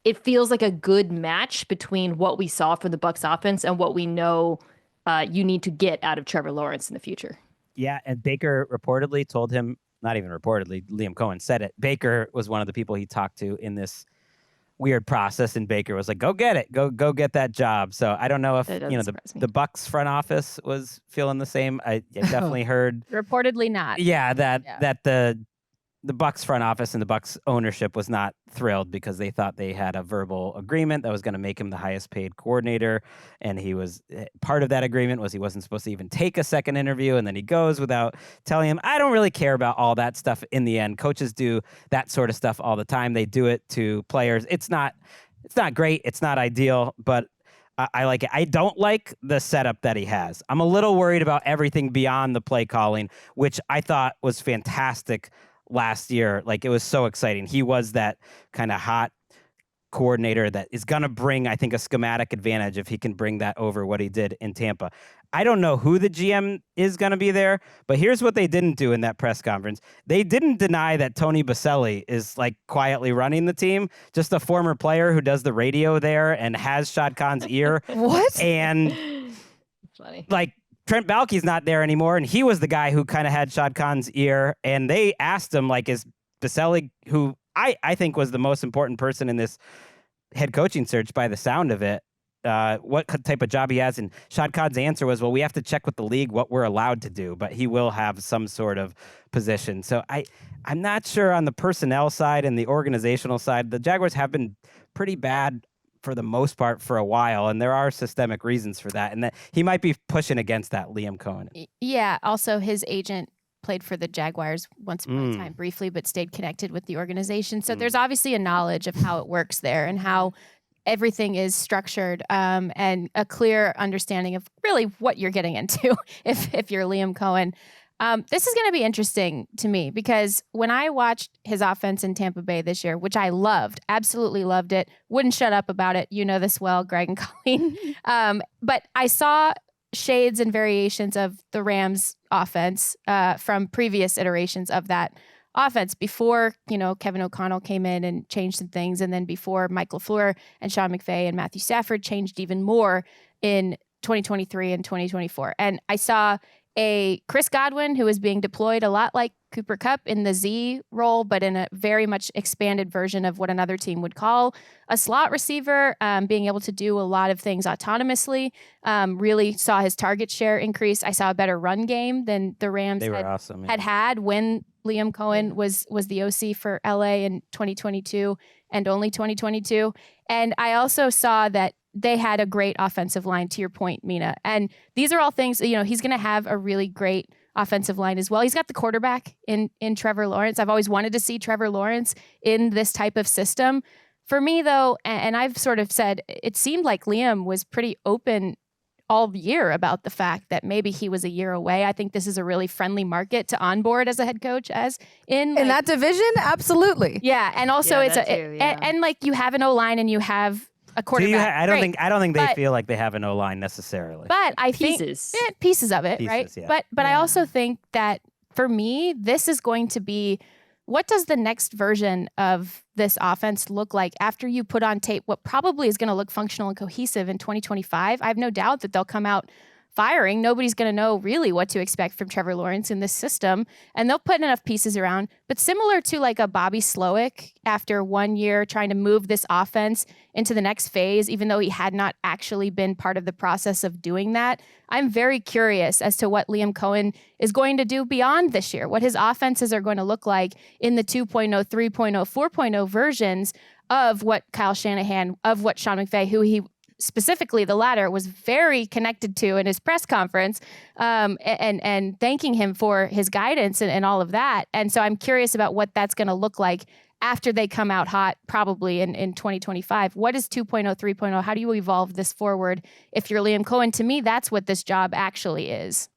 Speaker 3: It feels like a good match between what we saw from the Bucs offense and what we know you need to get out of Trevor Lawrence in the future.
Speaker 1: Yeah, and Baker reportedly told him, not even reportedly, Liam Coen said it. Baker was one of the people he talked to in this weird process, and Baker was like, go get it. Go get that job. So I don't know if, the Bucs front office was feeling the same. I definitely heard.
Speaker 4: Reportedly not.
Speaker 1: Yeah, that the Bucs front office and the Bucs ownership was not thrilled because they thought they had a verbal agreement that was going to make him the highest paid coordinator. And he was part of that agreement was he wasn't supposed to even take a second interview. And then he goes without telling him, I don't really care about all that stuff in the end. Coaches do that sort of stuff all the time. They do it to players. It's not great. It's not ideal, but I like it. I don't like the setup that he has. I'm a little worried about everything beyond the play calling, which I thought was fantastic last year. Like, it was so exciting. He was that kind of hot coordinator that is going to bring, I think, a schematic advantage if he can bring that over what he did in Tampa. I don't know who the GM is going to be there, but here's what they didn't do in that press conference. They didn't deny that Tony Boselli is like quietly running the team, just a former player who does the radio there and has Shad Khan's ear.
Speaker 2: What?
Speaker 1: And
Speaker 3: funny.
Speaker 1: Like, Trent Baalke's not there anymore, and he was the guy who kind of had Shad Khan's ear, and they asked him, like, is Boselli, who I think was the most important person in this head coaching search by the sound of it, what type of job he has. And Shad Khan's answer was, well, we have to check with the league what we're allowed to do, but he will have some sort of position. So I'm not sure on the personnel side and the organizational side. The Jaguars have been pretty bad for the most part for a while, and there are systemic reasons for that, and that he might be pushing against that, Liam Coen.
Speaker 4: Yeah, also his agent played for the Jaguars once upon a time briefly, but stayed connected with the organization. So there's obviously a knowledge of how it works there and how everything is structured, and a clear understanding of really what you're getting into if you're Liam Coen. This is going to be interesting to me because when I watched his offense in Tampa Bay this year, which I loved, absolutely loved it, wouldn't shut up about it. You know this well, Gregg and Colleen. But I saw shades and variations of the Rams offense from previous iterations of that offense before, Kevin O'Connell came in and changed some things. And then before Mike LaFleur and Sean McVay and Matthew Stafford changed even more in 2023 and 2024. And I saw a Chris Godwin who was being deployed a lot like Cooper Kupp in the Z role, but in a very much expanded version of what another team would call a slot receiver, being able to do a lot of things autonomously. Really saw his target share increase. I saw a better run game than the Rams had when Liam Coen was the OC for LA in 2022 and only 2022. And I also saw that they had a great offensive line, to your point, Mina. And these are all things, he's going to have a really great offensive line as well. He's got the quarterback in Trevor Lawrence. I've always wanted to see Trevor Lawrence in this type of system. For me, though, and I've sort of said, it seemed like Liam was pretty open all year about the fact that maybe he was a year away. I think this is a really friendly market to onboard as a head coach, as in
Speaker 2: that division. Absolutely.
Speaker 4: Yeah. And also and like you have an O-line and you have a quarterback.
Speaker 1: I don't think they feel like they have an O-line necessarily.
Speaker 4: But I think pieces of it, right?
Speaker 1: Yeah.
Speaker 4: But I also think that for me, this is going to be, what does the next version of this offense look like after you put on tape what probably is going to look functional and cohesive in 2025? I have no doubt that they'll come out firing. Nobody's going to know really what to expect from Trevor Lawrence in this system, and they'll put enough pieces around. But similar to like a Bobby Slowick after 1 year trying to move this offense into the next phase, even though he had not actually been part of the process of doing that, I'm very curious as to what Liam Coen is going to do beyond this year, what his offenses are going to look like in the 2.0, 3.0, 4.0 versions of what Kyle Shanahan, of what Sean McVay, who he specifically the latter was very connected to in his press conference, and thanking him for his guidance and all of that. And so I'm curious about what that's going to look like after they come out hot, probably in 2025. What is 2.0, 3.0? How do you evolve this forward if you're Liam Coen? To me, that's what this job actually is.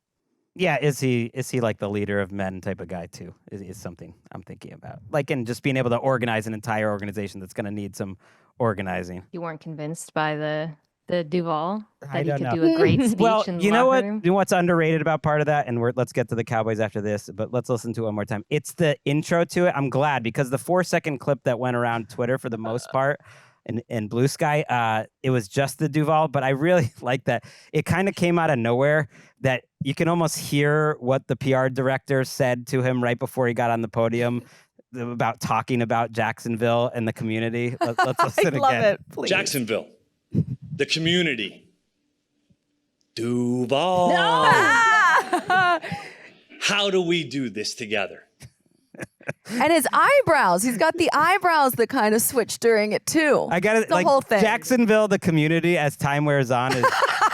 Speaker 1: Yeah, is he like the leader of men type of guy too? Is something I'm thinking about. Like, and just being able to organize an entire organization that's going to need some organizing.
Speaker 3: You weren't convinced by the Duval that he could
Speaker 1: know.
Speaker 3: do a great speech
Speaker 1: well,
Speaker 3: in the
Speaker 1: you know
Speaker 3: locker
Speaker 1: what?
Speaker 3: room?
Speaker 1: You know what's underrated about part of that? And let's get to the Cowboys after this, but let's listen to it one more time. It's the intro to it. I'm glad because the 4-second clip that went around Twitter for the most part in Blue Sky, it was just the Duval, but I really like that. It kind of came out of nowhere that you can almost hear what the PR director said to him right before he got on the podium about talking about Jacksonville and the community. Let's listen again.
Speaker 2: I love it, please.
Speaker 7: Jacksonville, the community. Duval.
Speaker 2: No!
Speaker 7: How do we do this together?
Speaker 2: And his eyebrows. He's got the eyebrows that kind of switch during it too.
Speaker 1: I got it.
Speaker 2: The
Speaker 1: like
Speaker 2: whole thing.
Speaker 1: Jacksonville, the community, as time wears on,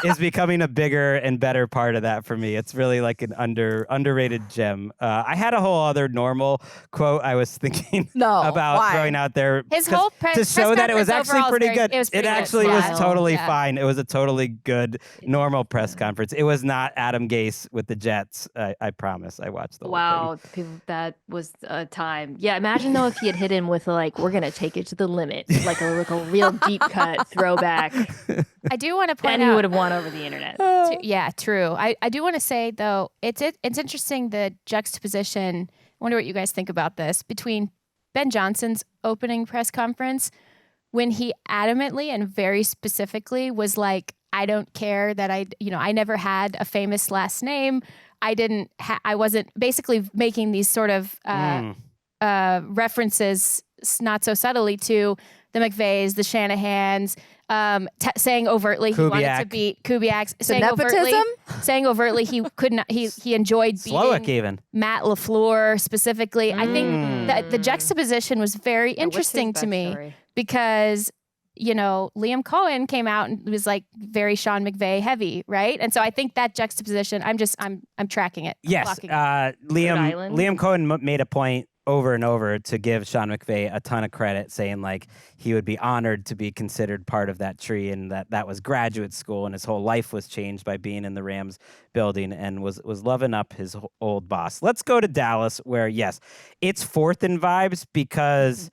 Speaker 1: is becoming a bigger and better part of that for me. It's really like an underrated gem. I had a whole other normal quote I was thinking about throwing out there.
Speaker 4: His whole
Speaker 1: to show that it was actually pretty good.
Speaker 4: It
Speaker 1: actually was totally fine. It was a totally good normal press conference. It was not Adam Gase with the Jets. I promise. I watched the whole thing.
Speaker 3: That was a time. Yeah, imagine though if he had hit him with like, we're gonna take it to the limit, like a real deep cut throwback.
Speaker 4: I do want to point
Speaker 3: then
Speaker 4: out,
Speaker 3: he would have won over the internet.
Speaker 4: Yeah, true. I do want to say though, it's interesting the juxtaposition. I wonder what you guys think about this between Ben Johnson's opening press conference when he adamantly and very specifically was like, I don't care that I never had a famous last name. I wasn't basically making these sort of references not so subtly to the McVays, the Shanahans, saying overtly he wanted to beat Kubiak, saying overtly he could not, he enjoyed beating Matt LaFleur specifically. I think that the juxtaposition was very interesting to me because, you know, Liam Coen came out and was like very Sean McVay heavy, right? And so I think that juxtaposition, I'm tracking it.
Speaker 1: Yes, Liam Coen made a point over and over to give Sean McVay a ton of credit, saying like he would be honored to be considered part of that tree, and that was graduate school, and his whole life was changed by being in the Rams building, and was loving up his old boss. Let's go to Dallas, where yes, it's fourth in vibes because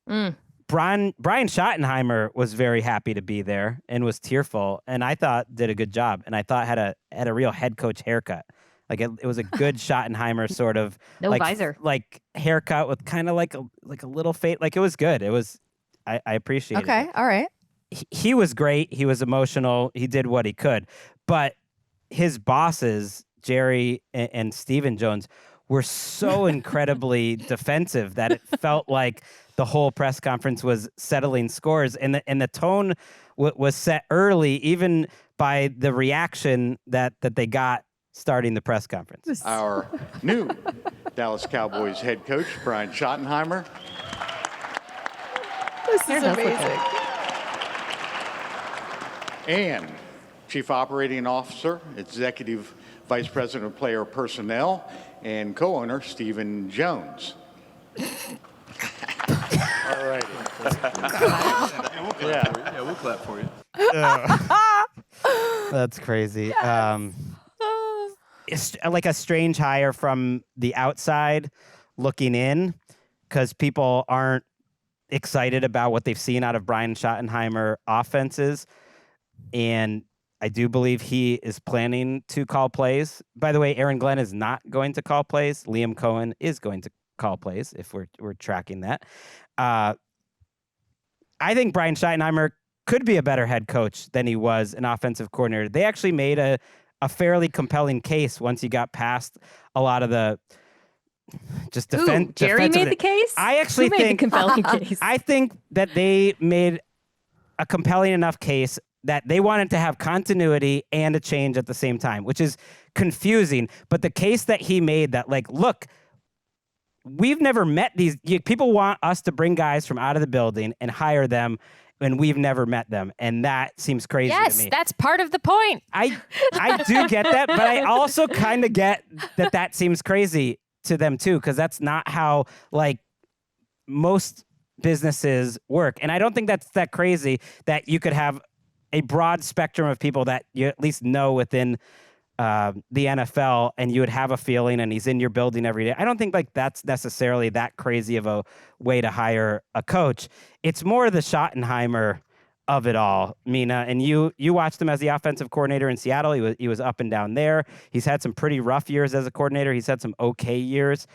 Speaker 1: Brian Schottenheimer was very happy to be there and was tearful, and I thought did a good job, and I thought had a real head coach haircut. Like it was a good Schottenheimer sort of
Speaker 3: visor,
Speaker 1: like haircut with kind of like a little fade. Like it was good. It was, I appreciate it.
Speaker 2: Okay, all right.
Speaker 1: He was great. He was emotional. He did what he could, but his bosses, Jerry and Stephen Jones, were so incredibly defensive that it felt like the whole press conference was settling scores, and the tone was set early, even by the reaction that they got starting the press conference.
Speaker 8: Our new Dallas Cowboys head coach, Brian Schottenheimer.
Speaker 2: This is amazing.
Speaker 8: And Chief Operating Officer, Executive Vice President of Player Personnel, and co-owner, Stephen Jones. All right.
Speaker 5: Yeah, we'll clap for you.
Speaker 1: That's crazy. It's like a strange hire from the outside looking in, because people aren't excited about what they've seen out of Brian Schottenheimer offenses. And I do believe he is planning to call plays. By the way, Aaron Glenn is not going to call plays. Liam Coen is going to call plays, if we're tracking that. I think Brian Schottenheimer could be a better head coach than he was an offensive coordinator. They actually made a fairly compelling case once you got past a lot of the just defense.
Speaker 3: Jerry made the case?
Speaker 1: I actually think
Speaker 3: compelling case.
Speaker 1: I think that they made a compelling enough case that they wanted to have continuity and a change at the same time, which is confusing. But the case that he made that, like, look, we've never met these people want us to bring guys from out of the building and hire them, and we've never met them, and that seems crazy to me.
Speaker 4: Yes, that's part of the point.
Speaker 1: I do get that, but I also kind of get that seems crazy to them too, because that's not how like most businesses work. And I don't think that's that crazy that you could have a broad spectrum of people that you at least know within the NFL, and you would have a feeling, and he's in your building every day. I don't think like that's necessarily that crazy of a way to hire a coach. It's more the Schottenheimer of it all, Mina. And you watched him as the offensive coordinator in Seattle. He was up and down there. He's had some pretty rough years as a coordinator. He's had some okay years.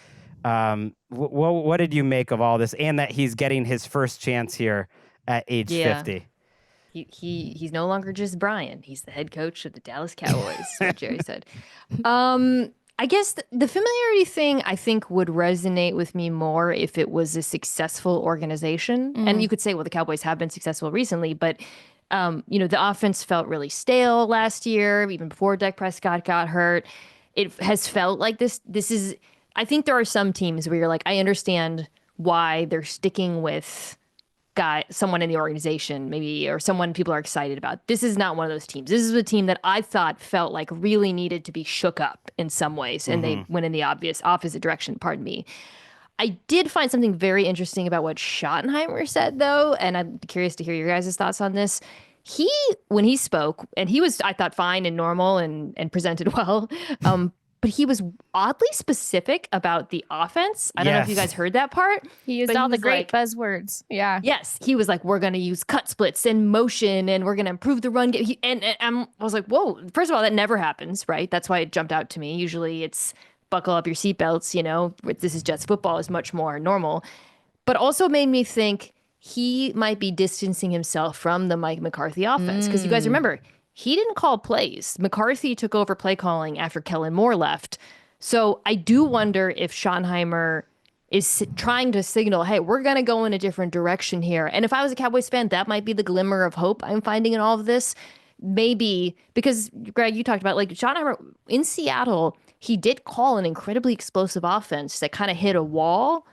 Speaker 1: What did you make of all this, and that he's getting his first chance here at age 50?
Speaker 3: He's no longer just Brian. He's the head coach of the Dallas Cowboys, is what Jerry said. I guess the familiarity thing, I think, would resonate with me more if it was a successful organization. And you could say, well, the Cowboys have been successful recently, but the offense felt really stale last year, even before Dak Prescott got hurt. It has felt like this is, I think there are some teams where you're like, I understand why they're sticking with someone in the organization, maybe, or someone people are excited about. This is not one of those teams. This is a team that I thought felt like really needed to be shook up in some ways, and they went in the opposite direction, pardon me. I did find something very interesting about what Schottenheimer said, though, and I'm curious to hear your guys' thoughts on this. When he spoke, and he was, I thought, fine and normal and presented well, but he was oddly specific about the offense. I don't know if you guys heard that part.
Speaker 4: He used all the great buzzwords. Yeah.
Speaker 3: Yes. He was like, we're going to use cut splits and motion, and we're going to improve the run game. I was like, whoa, first of all, that never happens, right? That's why it jumped out to me. Usually it's buckle up your seatbelts, this is Jets football is much more normal. But also made me think he might be distancing himself from the Mike McCarthy offense. Because you guys remember, he didn't call plays. McCarthy took over play calling after Kellen Moore left. So I do wonder if Schottenheimer is trying to signal, hey, we're going to go in a different direction here. And if I was a Cowboys fan, that might be the glimmer of hope I'm finding in all of this. Maybe because, Greg, you talked about like Schottenheimer in Seattle, he did call an incredibly explosive offense that kind of hit a wall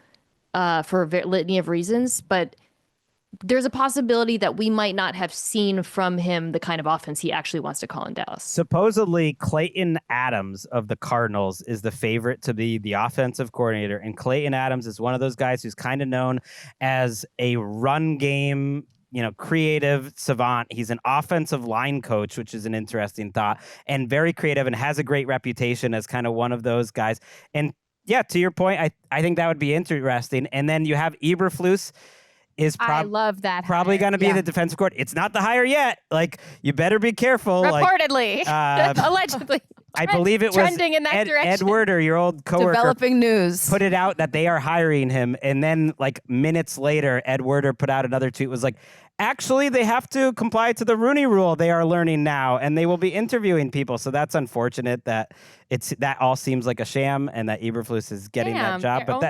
Speaker 3: for a litany of reasons. But there's a possibility that we might not have seen from him the kind of offense he actually wants to call in Dallas.
Speaker 1: Supposedly, Clayton Adams of the Cardinals is the favorite to be the offensive coordinator. And Clayton Adams is one of those guys who's kind of known as a run game, creative savant. He's an offensive line coach, which is an interesting thought, and very creative and has a great reputation as kind of one of those guys. And yeah, to your point, I think that would be interesting. And then you have Eberflus.
Speaker 4: I love that.
Speaker 1: Probably going to be the defensive coordinator. It's not the hire yet. Like, you better be careful.
Speaker 4: Reportedly, allegedly.
Speaker 1: I believe it
Speaker 4: trending
Speaker 1: was
Speaker 4: in that direction.
Speaker 1: Ed Werder, your old coworker,
Speaker 2: developing news,
Speaker 1: put it out that they are hiring him, and then like minutes later, Ed Werder put out another tweet. Was like, actually, they have to comply to the Rooney Rule. They are learning now, and they will be interviewing people. So that's unfortunate that that all seems like a sham, and that Eberflus is getting that job. But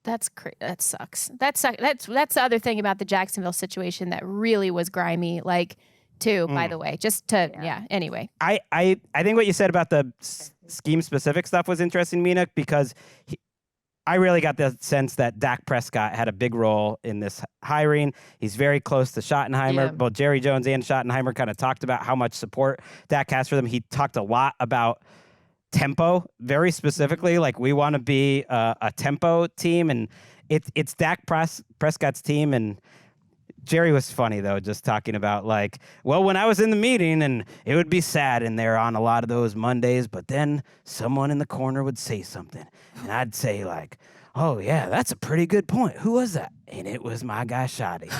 Speaker 4: that sucks. That's the other thing about the Jacksonville situation that really was grimy. Like, too, by the way, just to anyway.
Speaker 1: I think what you said about the scheme specific stuff was interesting, Mina, because I really got the sense that Dak Prescott had a big role in this hiring. He's very close to Schottenheimer.
Speaker 3: Yeah.
Speaker 1: Both Jerry Jones and Schottenheimer kind of talked about how much support Dak has for them. He talked a lot about tempo, very specifically, like we want to be a tempo team, and it's Dak Prescott's team. And Jerry was funny though, just talking about like, well, when I was in the meeting and it would be sad in there on a lot of those Mondays, but then someone in the corner would say something and I'd say like, oh yeah, that's a pretty good point. Who was that? And it was my guy Shotty.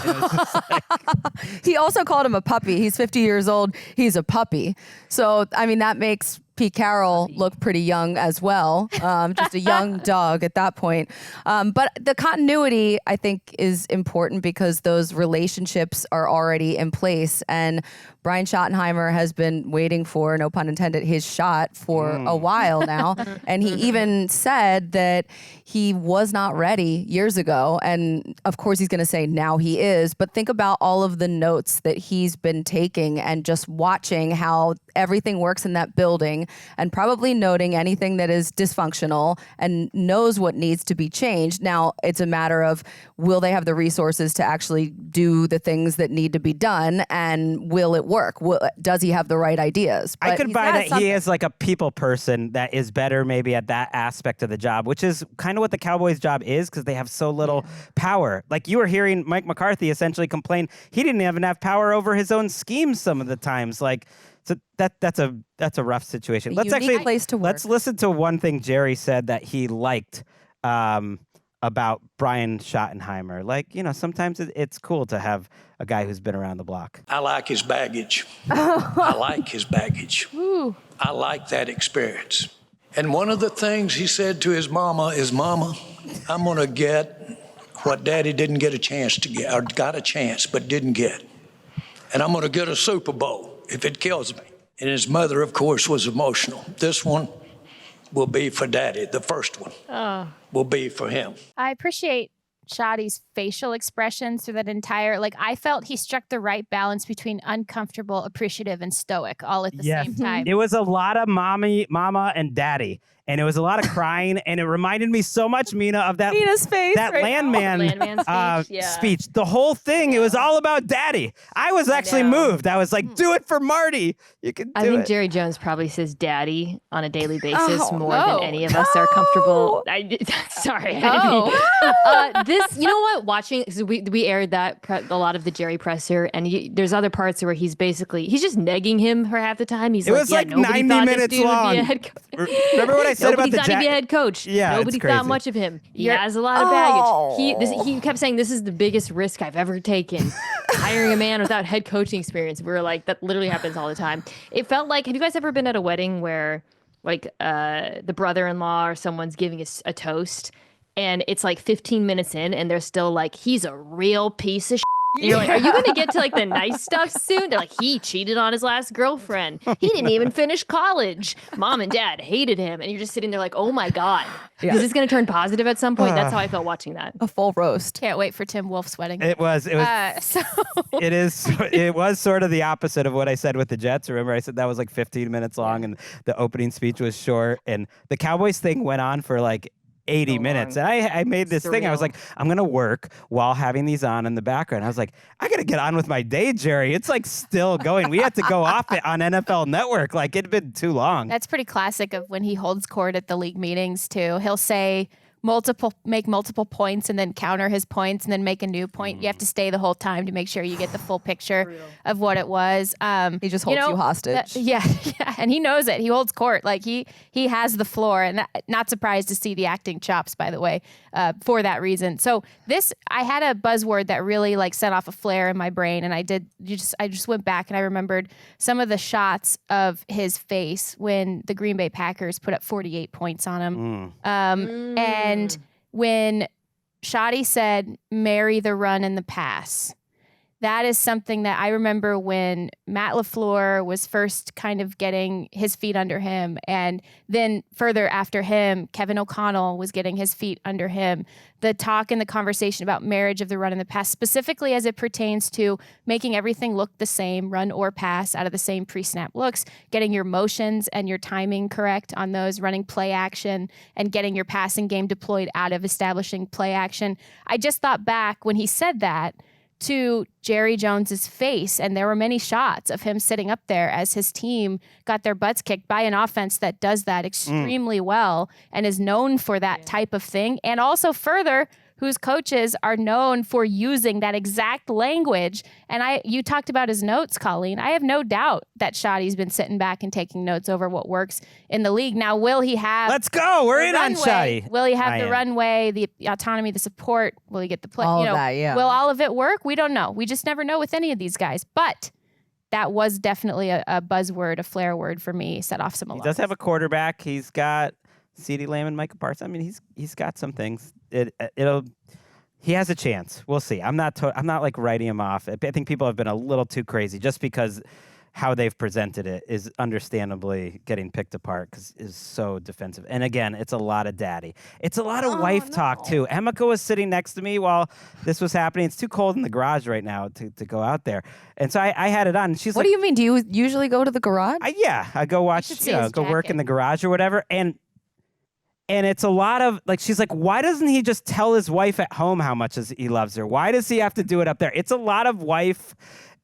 Speaker 2: He also called him a puppy. He's 50 years old. He's a puppy. So, I mean, that makes Pete Carroll look pretty young as well. Just a young dog at that point. But the continuity, I think, is important because those relationships are already in place. And Brian Schottenheimer has been waiting for, no pun intended, his shot for a while now. And he even said that he was not ready years ago. And of course, he's going to say now he is. But think about all of the notes that he's been taking and just watching how everything works in that building and probably noting anything that is dysfunctional and knows what needs to be changed. Now, it's a matter of will they have the resources to actually do the things that need to be done, and will it work? Does he have the right ideas?
Speaker 1: But I could buy that he is like a people person that is better maybe at that aspect of the job, which is kind of what the Cowboys' job is because they have so little power. Like you were hearing Mike McCarthy essentially complain he didn't even have power over his own schemes some of the times. Like, so that's a rough situation. Let's listen to one thing Jerry said that he liked about Brian Schottenheimer. Like, sometimes it's cool to have a guy who's been around the block.
Speaker 9: I like his baggage. I like his baggage.
Speaker 4: Ooh.
Speaker 9: I like that experience. And one of the things he said to his mama is, Mama, I'm going to get what Daddy didn't get a chance to get, or got a chance but didn't get. And I'm going to get a Super Bowl if it kills me. And his mother, of course, was emotional. This one will be for Daddy. The first one will be for him.
Speaker 4: I appreciate Shotty's facial expressions through that entire, I felt he struck the right balance between uncomfortable, appreciative, and stoic all at the same time.
Speaker 1: It was a lot of mama and daddy. And it was a lot of crying, and it reminded me so much, Mina, of that
Speaker 2: Mina's face
Speaker 1: landman
Speaker 3: speech.
Speaker 1: The whole thing, it was all about daddy. I was actually moved. I was like, do it for Marty. You can do it.
Speaker 3: I think Jerry Jones probably says daddy on a daily basis more than any of us are comfortable. Sorry. This, you know what? Watching, because we aired that, a lot of the Jerry presser, and there's other parts where he's just negging him for half the time. It
Speaker 1: was like 90 minutes long. Remember what I said about the
Speaker 3: Nobody's not a head coach.
Speaker 1: Yeah,
Speaker 3: nobody thought much of him. He has a lot of baggage. He kept saying, this is the biggest risk I've ever taken. Hiring a man without head coaching experience. We were like, that literally happens all the time. It felt like, have you guys ever been at a wedding where the brother-in-law or someone's giving a toast and it's like 15 minutes in and they're still like, he's a real piece of shit. And you're like, are you going to get to like the nice stuff soon? They're like, he cheated on his last girlfriend. He didn't even finish college. Mom and dad hated him. And you're just sitting there like, oh my God. Is this going to turn positive at some point? That's how I felt watching that.
Speaker 2: A full roast.
Speaker 4: Can't wait for Tim Wolfe's wedding.
Speaker 1: It was it was sort of the opposite of what I said with the Jets. Remember I said that was like 15 minutes long and the opening speech was short, and the Cowboys thing went on for like 80 minutes. And I made this thing. I was like, I'm going to work while having these on in the background. I was like, I got to get on with my day, Jerry. It's like still going. We had to go off it on NFL Network. Like it'd been too long.
Speaker 4: That's pretty classic of when he holds court at the league meetings too. He'll say make multiple points and then counter his points and then make a new point. You have to stay the whole time to make sure you get the full picture of what it was.
Speaker 2: He just holds you hostage.
Speaker 4: Yeah, and he knows it. He holds court. Like he has the floor, and not surprised to see the acting chops, by the way, for that reason. So I had a buzzword that really like set off a flare in my brain, and I just went back and I remembered some of the shots of his face when the Green Bay Packers put up 48 points on him. And when Schotty said, marry the run and the pass, that is something that I remember when Matt LaFleur was first kind of getting his feet under him. And then further after him, Kevin O'Connell was getting his feet under him. The talk and the conversation about marriage of the run and the pass, specifically as it pertains to making everything look the same, run or pass out of the same pre-snap looks, getting your motions and your timing correct on those, running play action, and getting your passing game deployed out of establishing play action. I just thought back when he said that to Jerry Jones's face, and there were many shots of him sitting up there as his team got their butts kicked by an offense that does that extremely well and is known for that type of thing, and also further, whose coaches are known for using that exact language. And you talked about his notes, Colleen. I have no doubt that Schotty's been sitting back and taking notes over what works in the league. Now, will he have...
Speaker 1: Let's go. We're in on Schotty.
Speaker 4: Will he have the runway, the autonomy, the support? Will he get the play?
Speaker 2: All of that, yeah.
Speaker 4: Will all of it work? We don't know. We just never know with any of these guys. But that was definitely a buzzword, a flair word for me. Set off some alarms.
Speaker 1: He does have a quarterback. He's got CeeDee Lamb and Micah Parsons. I mean, he's got some things. He has a chance. We'll see. I'm not like writing him off. I think people have been a little too crazy just because how they've presented it is understandably getting picked apart because it's so defensive. And again, it's a lot of daddy. It's a lot of wife talk too. Emeka was sitting next to me while this was happening. It's too cold in the garage right now to go out there. And so I had it on. And she's
Speaker 2: what
Speaker 1: like,
Speaker 2: do you mean? Do you usually go to the garage?
Speaker 1: I go watch, go work in the garage or whatever. And it's a lot of, like, she's like, why doesn't he just tell his wife at home how much he loves her? Why does he have to do it up there? It's a lot of wife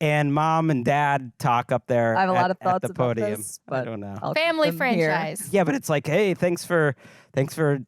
Speaker 1: and mom and dad talk up there.
Speaker 2: I have a lot of thoughts
Speaker 1: at the podium.
Speaker 2: About this, but
Speaker 1: I don't know.
Speaker 4: Family franchise.
Speaker 1: Here. Yeah, but it's like, hey, thanks for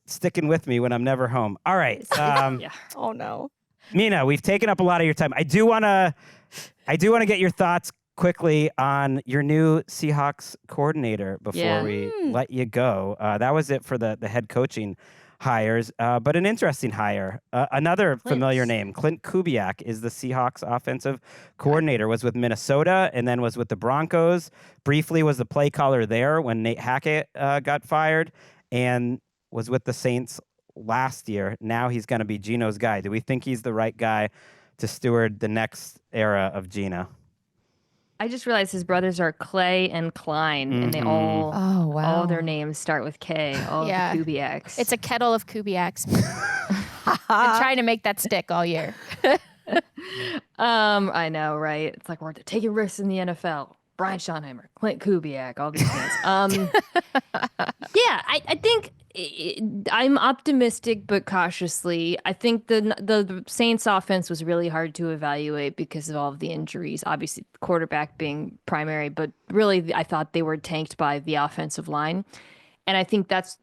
Speaker 1: sticking with me when I'm never home. All right.
Speaker 2: Oh no.
Speaker 1: Mina, we've taken up a lot of your time. I do want to get your thoughts quickly on your new Seahawks coordinator before we let you go. That was it for the head coaching hires, but an interesting hire. Another familiar name, Klint Kubiak, is the Seahawks offensive coordinator. Was with Minnesota and then was with the Broncos. Briefly was the play caller there when Nate Hackett got fired, and was with the Saints last year. Now he's going to be Geno's guy. Do we think he's the right guy to steward the next era of Geno?
Speaker 3: I just realized his brothers are Clay and Klein, and they all their names start with K. All the Kubiaks.
Speaker 4: It's a kettle of Kubiaks. I'm trying to make that stick all year.
Speaker 3: I know, right? It's like we're taking risks in the NFL. Brian Schottenheimer, Klint Kubiak, all these things. I think I'm optimistic, but cautiously. I think the Saints offense was really hard to evaluate because of all of the injuries. Obviously, the quarterback being primary, but really, I thought they were tanked by the offensive line. And I think that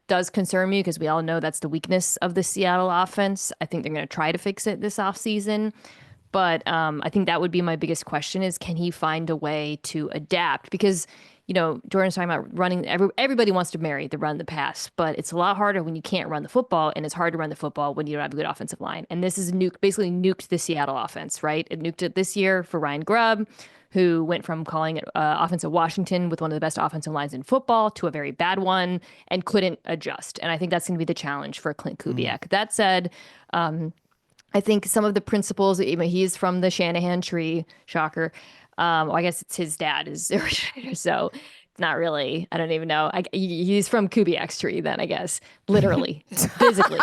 Speaker 3: does concern me because we all know that's the weakness of the Seattle offense. I think they're going to try to fix it this offseason. But I think that would be my biggest question is, can he find a way to adapt? Because, Jordan's talking about running. Everybody wants to marry the run, the pass, but it's a lot harder when you can't run the football, and it's hard to run the football when you don't have a good offensive line. And this is basically nuked the Seattle offense, right? It nuked it this year for Ryan Grubb, who went from calling it offensive Washington with one of the best offensive lines in football to a very bad one and couldn't adjust. And I think that's going to be the challenge for Klint Kubiak. That said, I think some of the principles, even he's from the Shanahan tree, shocker. Well, I guess it's his dad is the originator, so it's not really, I don't even know. He's from Kubiak's tree then, I guess. Literally, physically.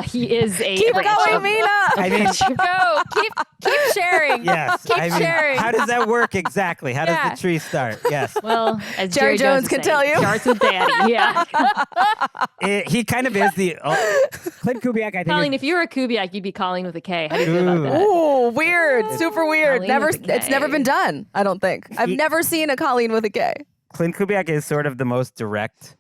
Speaker 3: He is a
Speaker 2: Keep
Speaker 3: branch
Speaker 2: going,
Speaker 3: of-
Speaker 2: Mina.
Speaker 1: I mean,
Speaker 4: Go. Keep sharing.
Speaker 1: yes.
Speaker 4: Keep
Speaker 1: I mean,
Speaker 4: sharing.
Speaker 1: how does that work exactly? How
Speaker 4: Yeah.
Speaker 1: does the tree start? Yes.
Speaker 3: Well, as
Speaker 2: Jerry Jones
Speaker 3: would
Speaker 2: can
Speaker 3: say,
Speaker 2: tell you.
Speaker 3: Starts with daddy, yeah.
Speaker 1: He kind of is the Clint Kubiak, I think.
Speaker 3: Colleen, if you were a Kubiak, you'd be Colleen with a K. How do you feel about that?
Speaker 2: Ooh, weird. Super weird.
Speaker 3: Colleen
Speaker 2: Never.
Speaker 3: with a
Speaker 2: It's never
Speaker 3: K.
Speaker 2: been done. I don't think. I've never seen a Colleen with a K.
Speaker 1: Clint Kubiak is sort of the most direct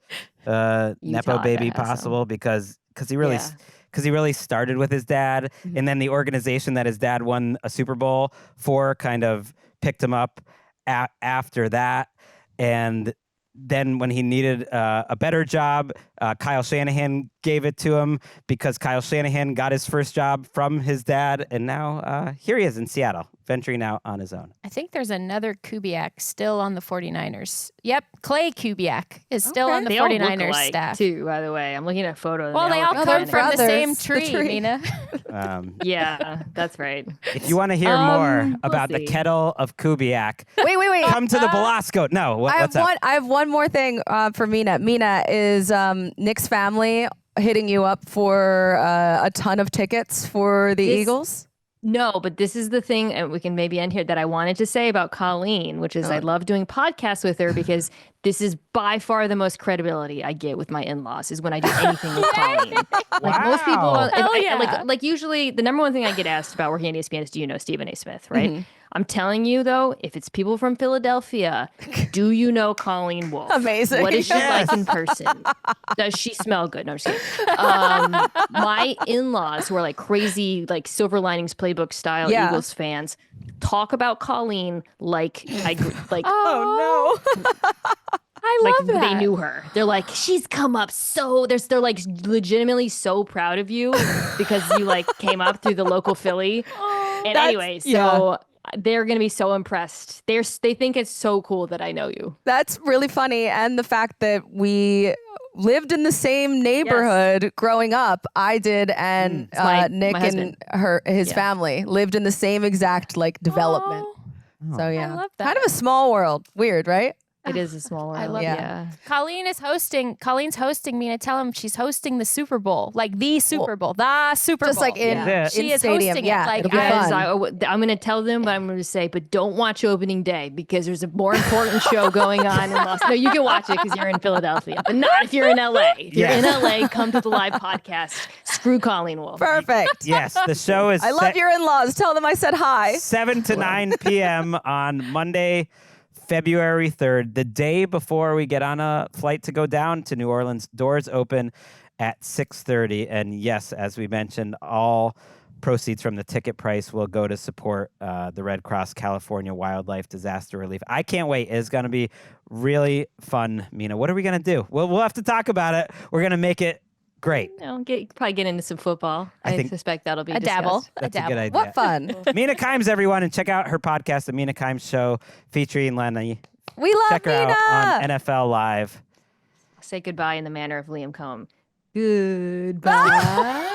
Speaker 1: Nepo baby
Speaker 3: badass,
Speaker 1: possible because he really started with his dad, and then the organization that his dad won a Super Bowl for kind of picked him up after that, and then when he needed a better job, Kyle Shanahan gave it to him because Kyle Shanahan got his first job from his dad, and now here he is in Seattle, venturing out on his own.
Speaker 4: I think there's another Kubiak still on the 49ers. Yep, Clay Kubiak is still on the
Speaker 3: They all look
Speaker 4: 49ers
Speaker 3: alike,
Speaker 4: staff.
Speaker 3: too, by the way. I'm looking at photos.
Speaker 4: Well, they all
Speaker 3: look
Speaker 4: come
Speaker 3: identical.
Speaker 4: from the same
Speaker 2: brothers. The
Speaker 4: tree,
Speaker 2: tree.
Speaker 4: Mina.
Speaker 3: Yeah, that's right.
Speaker 1: If you want to hear more
Speaker 3: we'll
Speaker 1: about the
Speaker 3: see.
Speaker 1: kettle of Kubiak,
Speaker 2: Wait.
Speaker 1: come to the Belasco. No, what's up?
Speaker 2: I have one more thing for Mina. Mina, is Nick's family hitting you up for a ton of tickets for the Eagles?
Speaker 3: No, but this is the thing, and we can maybe end here, that I wanted to say about Colleen, which is I love doing podcasts with her because this is by far the most credibility I get with my in-laws is when I do anything with Colleen. Like most people,
Speaker 4: Hell yeah.
Speaker 3: like usually the number one thing I get asked about working at ESPN is, do you know Stephen A. Smith, right? I'm telling you though, if it's people from Philadelphia, do you know Colleen Wolfe?
Speaker 2: Amazing.
Speaker 3: What is she
Speaker 1: Yes.
Speaker 3: like in person? Does she smell good? No, I'm just kidding. My in-laws who are like crazy, like Silver Linings Playbook style
Speaker 2: Yeah.
Speaker 3: Eagles fans talk about Colleen like
Speaker 2: Oh no.
Speaker 4: I
Speaker 3: like
Speaker 4: love that.
Speaker 3: they knew her. They're like, she's come up so they're like legitimately so proud of you because you like came up through the local Philly. And anyway, so they're gonna be so impressed. They think it's so cool that I know you.
Speaker 2: That's really funny. And the fact that we lived in the same neighborhood growing up, I did, and
Speaker 3: my
Speaker 2: Nick and
Speaker 3: husband.
Speaker 2: his family lived in the same exact like development. So yeah,
Speaker 4: love that.
Speaker 2: kind of a small world. Weird, right?
Speaker 3: It is a small world.
Speaker 4: I love
Speaker 3: yeah.
Speaker 4: Colleen's hosting Mina. Tell him she's hosting the Super Bowl, like the Super Bowl, the Super
Speaker 2: Just
Speaker 4: Bowl.
Speaker 2: like in,
Speaker 1: Yeah.
Speaker 2: in
Speaker 4: She is
Speaker 2: stadium.
Speaker 4: hosting it,
Speaker 2: Yeah,
Speaker 4: like,
Speaker 2: it'll be
Speaker 3: Guys,
Speaker 2: fun.
Speaker 3: I'm going to tell them, but I'm going to say, but don't watch opening day because there's a more important show going on in Los. No, you can watch it because you're in Philadelphia, but not if you're in LA. If you're in LA, come to the live podcast. Screw Colleen Wolfe.
Speaker 2: Perfect.
Speaker 1: Yes, the show is
Speaker 2: I love your in-laws. Tell them I said hi.
Speaker 1: 7 to 9 p.m. on Monday, February 3rd, the day before we get on a flight to go down to New Orleans. Doors open at 6:30. And yes, as we mentioned, all proceeds from the ticket price will go to support the Red Cross California Wildlife Disaster Relief. I can't wait. It's going to be really fun, Mina. What are we going to do? We'll have to talk about it. We're going to make it great.
Speaker 3: Probably get into some football.
Speaker 1: I
Speaker 3: I
Speaker 1: think-
Speaker 3: suspect that'll be
Speaker 4: A dabble.
Speaker 3: discussed.
Speaker 1: That's a good idea.
Speaker 2: What fun.
Speaker 1: Mina Kimes, everyone, and check out her podcast, The Mina Kimes Show, featuring Lenny.
Speaker 2: We love
Speaker 1: Check her
Speaker 2: Mina.
Speaker 1: out on NFL Live.
Speaker 3: Say goodbye in the manner of Liam Coen. Goodbye.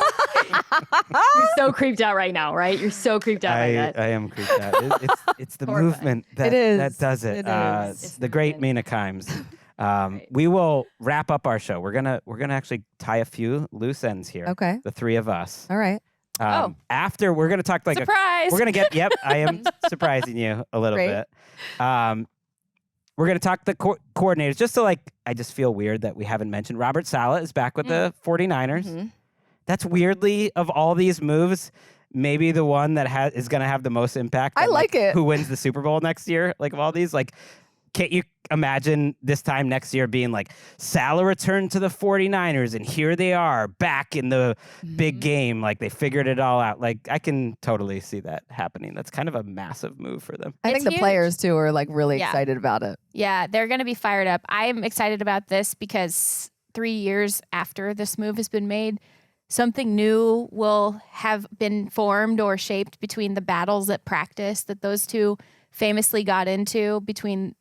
Speaker 3: You're so creeped out right now, right? You're so creeped out by that.
Speaker 1: I am creeped out. It's the
Speaker 3: Horrifying.
Speaker 1: movement that,
Speaker 2: It is.
Speaker 1: that does it.
Speaker 2: It is.
Speaker 3: It's
Speaker 1: the great Mina Kimes. We will wrap up our show. We're gonna actually tie a few loose ends here.
Speaker 2: Okay.
Speaker 1: The three of us.
Speaker 2: All right.
Speaker 1: After we're gonna talk like
Speaker 4: Surprise!
Speaker 1: we're gonna get. Yep, I am surprising you a little
Speaker 2: Great.
Speaker 1: bit. We're gonna talk the coordinators. Just so I just feel weird that we haven't mentioned Robert Saleh is back with the 49ers.
Speaker 2: Mhm.
Speaker 1: That's weirdly, of all these moves, maybe the one that is going to have the most impact.
Speaker 2: I
Speaker 1: on,
Speaker 2: like it.
Speaker 1: Who wins the Super Bowl next year? Like, of all these, like, can't you imagine this time next year being like, Saleh returned to the 49ers, and here they are back in the big game. Like, they figured it all out. Like, I can totally see that happening. That's kind of a massive move for them.
Speaker 2: I think
Speaker 4: It's
Speaker 2: the
Speaker 4: huge.
Speaker 2: players too are like really
Speaker 4: Yeah.
Speaker 2: excited about it.
Speaker 4: Yeah, they're going to be fired up. I'm excited about this because 3 years after this move has been made, something new will have been formed or shaped between the battles at practice that those two famously got into between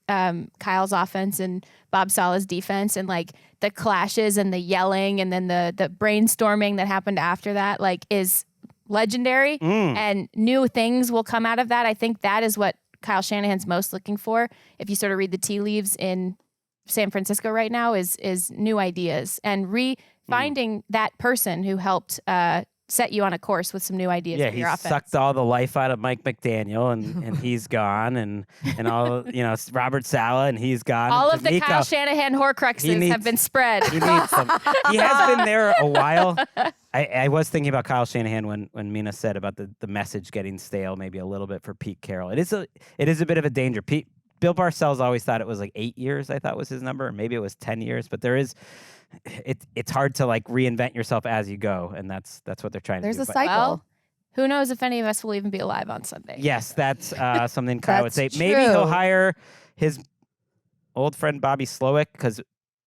Speaker 4: Kyle's offense and Bob Saleh's defense, and like the clashes and the yelling and then the brainstorming that happened after that, like, is legendary, and new things will come out of that. I think that is what Kyle Shanahan's most looking for. If you sort of read the tea leaves in San Francisco right now, is new ideas and finding that person who helped set you on a course with some new ideas for your offense.
Speaker 1: He sucked all the life out of Mike McDaniel, and he's gone, and all Robert Saleh, and he's gone.
Speaker 4: All of the Kyle Shanahan Horcruxes have been spread.
Speaker 1: He needs some. He has been there a while. I was thinking about Kyle Shanahan when Mina said about the message getting stale, maybe a little bit for Pete Carroll. It is a bit of a danger. Bill Parcells always thought it was like 8 years. I thought was his number, or maybe it was 10 years. But it's hard to like reinvent yourself as you go, and that's what they're trying to do.
Speaker 2: There's a cycle.
Speaker 4: Well, who knows if any of us will even be alive on Sunday?
Speaker 1: Yes, that's something Kyle would say.
Speaker 2: True.
Speaker 1: Maybe he'll hire his old friend Bobby Slowick, because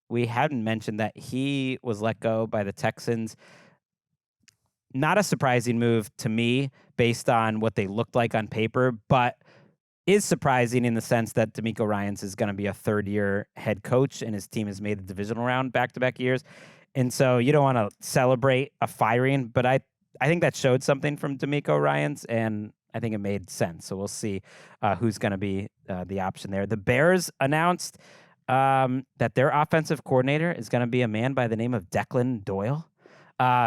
Speaker 1: we hadn't mentioned that he was let go by the Texans. Not a surprising move to me based on what they looked like on paper, but is surprising in the sense that DeMeco Ryans is going to be a third-year head coach, and his team has made the divisional round back-to-back years. And so you don't want to celebrate a firing, but I think that showed something from DeMeco Ryans, and I think it made sense. So we'll see who's going to be the option there. The Bears announced that their offensive coordinator is going to be a man by the name of Declan Doyle,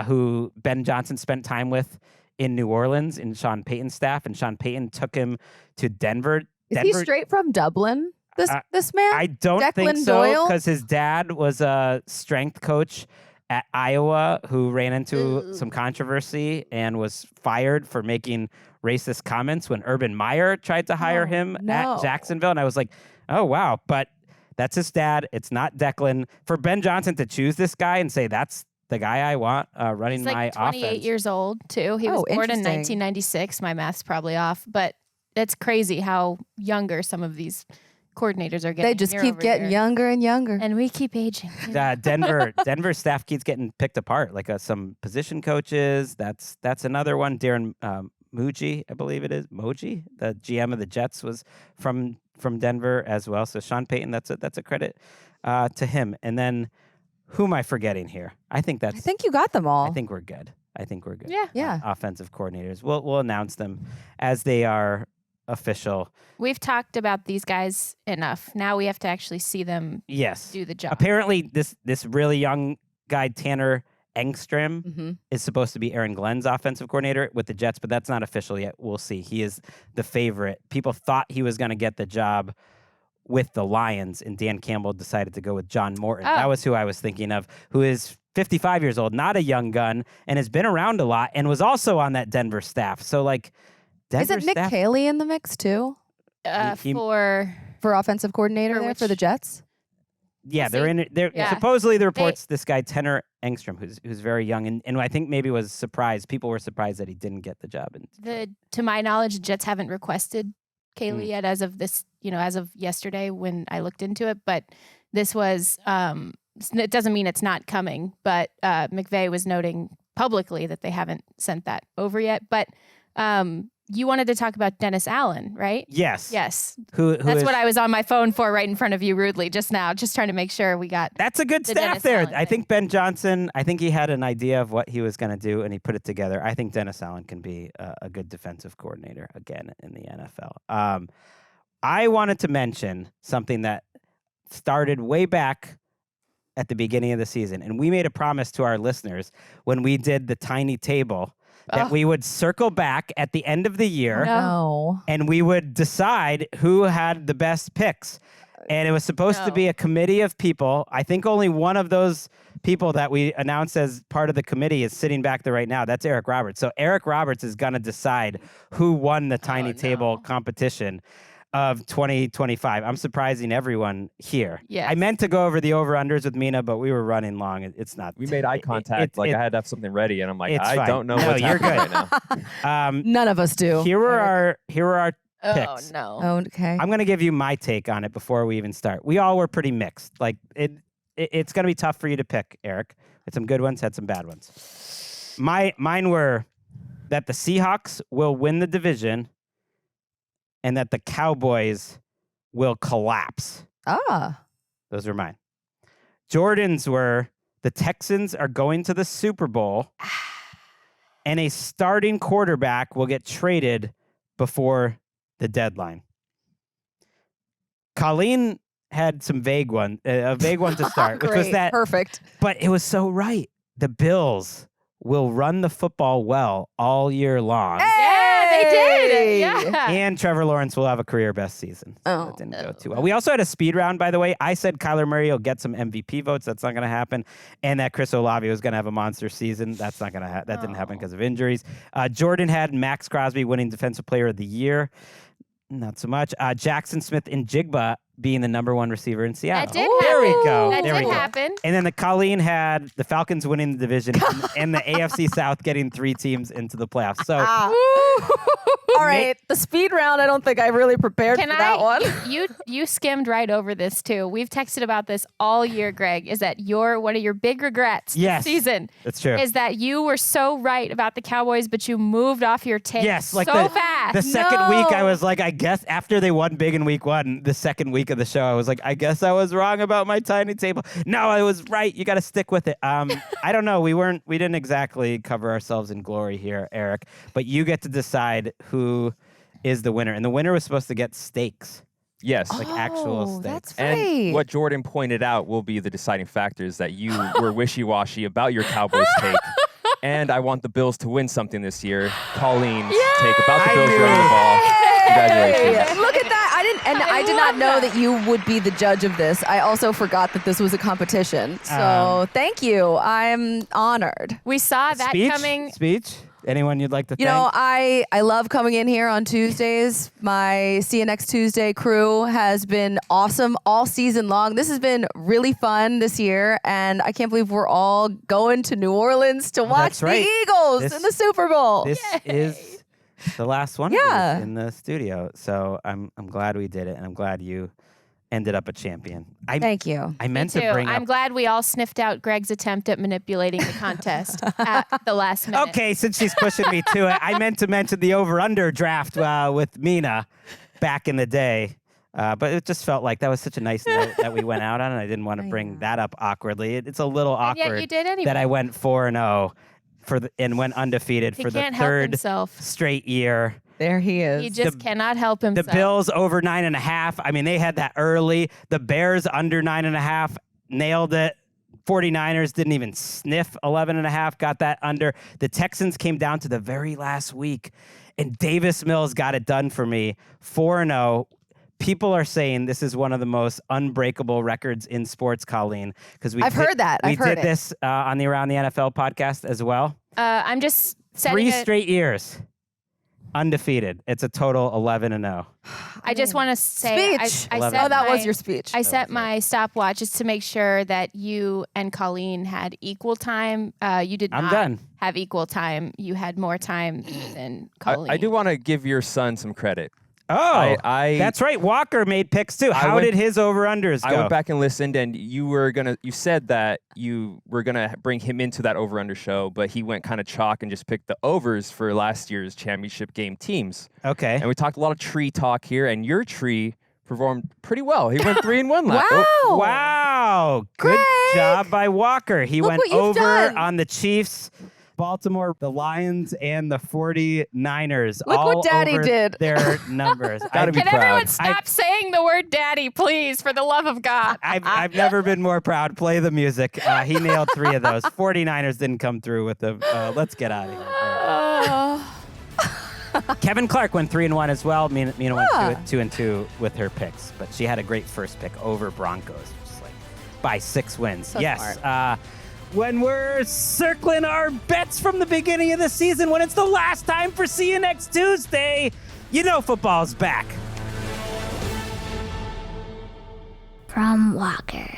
Speaker 1: who Ben Johnson spent time with in New Orleans in Sean Payton's staff, and Sean Payton took him to Denver.
Speaker 2: Is he straight from Dublin, this man?
Speaker 1: I don't think so, because his dad was a strength coach at Iowa who ran into some controversy and was fired for making racist comments when Urban Meyer tried to hire him at Jacksonville. And I was like, oh, wow. But that's his dad. It's not Declan. For Ben Johnson to choose this guy and say, that's the guy I want running my offense.
Speaker 4: He's like 28 years old, too. He was born in 1996. My math's probably off. But it's crazy how younger some of these coordinators are getting.
Speaker 2: They just keep getting younger and younger.
Speaker 4: And we keep aging.
Speaker 1: Denver staff keeps getting picked apart. Like some position coaches. That's another one. Darren Muji, I believe it is. Moji, the GM of the Jets, was from Denver as well. So Sean Payton, that's a credit to him. And then who am I forgetting here? I think
Speaker 2: you got them all.
Speaker 1: I think we're good.
Speaker 2: Yeah.
Speaker 1: Offensive coordinators. We'll announce them as they are official.
Speaker 4: We've talked about these guys enough. Now we have to actually see them do the job.
Speaker 1: Apparently, this really young guy, Tanner Engstrom, is supposed to be Aaron Glenn's offensive coordinator with the Jets, but that's not official yet. We'll see. He is the favorite. People thought he was going to get the job with the Lions, and Dan Campbell decided to go with John Morton. That was who I was thinking of, who is 55 years old, not a young gun, and has been around a lot, and was also on that Denver staff. So,
Speaker 2: Isn't Nick Caley in the mix too?
Speaker 4: For
Speaker 2: offensive coordinator for the Jets?
Speaker 1: Yeah, they're in. Supposedly the reports this guy Tanner Engstrom, who's very young, and I think maybe was surprised. People were surprised that he didn't get the job.
Speaker 4: To my knowledge, the Jets haven't requested Caley yet, as of this, as of yesterday when I looked into it. But this was. It doesn't mean it's not coming, but McVay was noting publicly that they haven't sent that over yet. But you wanted to talk about Dennis Allen, right?
Speaker 1: Yes.
Speaker 4: That's what I was on my phone for right in front of you rudely just now, just trying to make sure we got.
Speaker 1: That's a good staff
Speaker 4: Dennis
Speaker 1: there.
Speaker 4: Allen
Speaker 1: I think Ben Johnson, he had an idea of what he was going to do, and he put it together. I think Dennis Allen can be a good defensive coordinator again in the NFL. I wanted to mention something that started way back at the beginning of the season, and we made a promise to our listeners when we did the tiny table that we would circle back at the end of the year and we would decide who had the best picks. And it was supposed to be a committee of people. I think only one of those people that we announced as part of the committee is sitting back there right now. That's Eric Roberts. So Eric Roberts is going to decide who won the tiny table competition of 2025. I'm surprising everyone here.
Speaker 4: Yes.
Speaker 1: I meant to go over the over-unders with Mina, but we were running long. It's not.
Speaker 10: We made eye contact. I had to have something ready, and I'm like, I don't know
Speaker 1: no,
Speaker 10: what's
Speaker 1: you're
Speaker 10: happening
Speaker 1: good.
Speaker 10: right now.
Speaker 2: None of us do.
Speaker 1: Here are our picks.
Speaker 4: Oh, no.
Speaker 2: Okay.
Speaker 1: I'm going to give you my take on it before we even start. We all were pretty mixed. It's going to be tough for you to pick, Eric. Had some good ones, had some bad ones. Mine were that the Seahawks will win the division and that the Cowboys will collapse. Those are mine. Jordan's were the Texans are going to the Super Bowl and a starting quarterback will get traded before the deadline. Colleen had some vague one to start, which was that
Speaker 2: perfect.
Speaker 1: But it was so right. The Bills will run the football well all year long.
Speaker 4: Yeah, they did. Yeah.
Speaker 1: And Trevor Lawrence will have a career best season. So that didn't go too well. We also had a speed round, by the way. I said Kyler Murray will get some MVP votes. That's not going to happen. And that Chris Olave was going to have a monster season. That's not going to that didn't happen because of injuries. Jordan had Max Crosby winning Defensive Player of the Year. Not so much. Jackson Smith and Jigba being the number 1 receiver in Seattle.
Speaker 4: That did happen.
Speaker 1: There we go.
Speaker 4: That
Speaker 1: there
Speaker 4: did
Speaker 1: we go.
Speaker 4: happen.
Speaker 1: And then the Colleen had the Falcons winning the division and the AFC South getting 3 teams into the playoffs. So,
Speaker 2: all right, the speed round. I don't think I really prepared for that one.
Speaker 4: You skimmed right over this too. We've texted about this all year, Greg. Is that one of your big regrets this season?
Speaker 1: That's true.
Speaker 4: Is that you were so right about the Cowboys, but you moved off your take
Speaker 1: like
Speaker 4: so fast.
Speaker 1: The second week, I was like, I guess after they won big in week 1, the second week of the show, I was like, I guess I was wrong about my tiny table. No, I was right. You got to stick with it. I don't know. We didn't exactly cover ourselves in glory here, Eric, but you get to decide who is the winner. And the winner was supposed to get steaks.
Speaker 10: Yes.
Speaker 1: Like actual steaks.
Speaker 2: That's right.
Speaker 10: And what Jordan pointed out will be the deciding factors that you were wishy-washy about your Cowboys take. And I want the Bills to win something this year. Colleen's take about the Bills running the ball. Congratulations.
Speaker 2: Look at that. I did not know that you would be the judge of this. I also forgot that this was a competition. So thank you. I'm honored.
Speaker 4: We saw that coming.
Speaker 1: Speech? Anyone you'd like to thank?
Speaker 2: You know, I love coming in here on Tuesdays. My See You Next Tuesday crew has been awesome all season long. This has been really fun this year, and I can't believe we're all going to New Orleans to watch the Eagles in the Super Bowl.
Speaker 1: This is the last one in the studio, so I'm glad we did it, and I'm glad you ended up a champion.
Speaker 2: Thank you.
Speaker 1: I meant to bring
Speaker 4: I'm glad we all sniffed out Greg's attempt at manipulating the contest at the last minute.
Speaker 1: Okay, since she's pushing me to it, I meant to mention the over-under draft with Mina back in the day. But it just felt like that was such a nice note that we went out on, and I didn't want to bring that up awkwardly. It's a little awkward
Speaker 4: yet you did anyway.
Speaker 1: that I went 4-0 and went undefeated for the 3rd straight year.
Speaker 2: There he is.
Speaker 4: He just cannot help himself.
Speaker 1: The Bills over 9.5. I mean, they had that early. The Bears under 9.5. Nailed it. 49ers didn't even sniff 11.5. Got that under. The Texans came down to the very last week, and Davis Mills got it done for me. 4-0. People are saying this is one of the most unbreakable records in sports, Colleen, because
Speaker 2: I've heard that.
Speaker 1: We did this on the Around the NFL podcast as well.
Speaker 4: I'm just setting
Speaker 1: 3 straight years. Undefeated. It's a total 11-0.
Speaker 4: I just want to say,
Speaker 2: speech.
Speaker 4: I
Speaker 2: set that was your speech.
Speaker 4: I set my stopwatch just to make sure that you and Colleen had equal time. You did not have equal time. You had more time than Colleen.
Speaker 10: I do want to give your son some credit.
Speaker 1: Oh, that's right. Walker made picks too. How did his over-unders go?
Speaker 10: I went back and listened, and you said that you were gonna bring him into that over-under show, but he went kind of chalk and just picked the overs for last year's championship game teams.
Speaker 1: Okay.
Speaker 10: And we talked a lot of tree talk here, and your tree performed pretty well. He went 3-1 last.
Speaker 2: Wow!
Speaker 1: Wow!
Speaker 2: Greg!
Speaker 1: Good job by Walker. He went
Speaker 2: what you've
Speaker 1: over
Speaker 2: done.
Speaker 1: on the Chiefs, Baltimore, the Lions, and the 49ers.
Speaker 2: Look
Speaker 1: all
Speaker 2: what Daddy
Speaker 1: over
Speaker 2: did.
Speaker 1: Their numbers.
Speaker 10: Gotta be
Speaker 4: Can
Speaker 10: proud.
Speaker 4: everyone stop saying the word daddy, please, for the love of God?
Speaker 1: I've never been more proud. Play the music. He nailed 3 of those. 49ers didn't come through with the let's get out of here. Kevin Clark went 3-1 as well. Mina went 2-2 with her picks, but she had a great first pick over Broncos, which is like by 6 wins.
Speaker 2: So
Speaker 1: yes.
Speaker 2: smart.
Speaker 1: When we're circling our bets from the beginning of the season, when it's the last time for See You Next Tuesday, you know football's back.
Speaker 11: From Walker.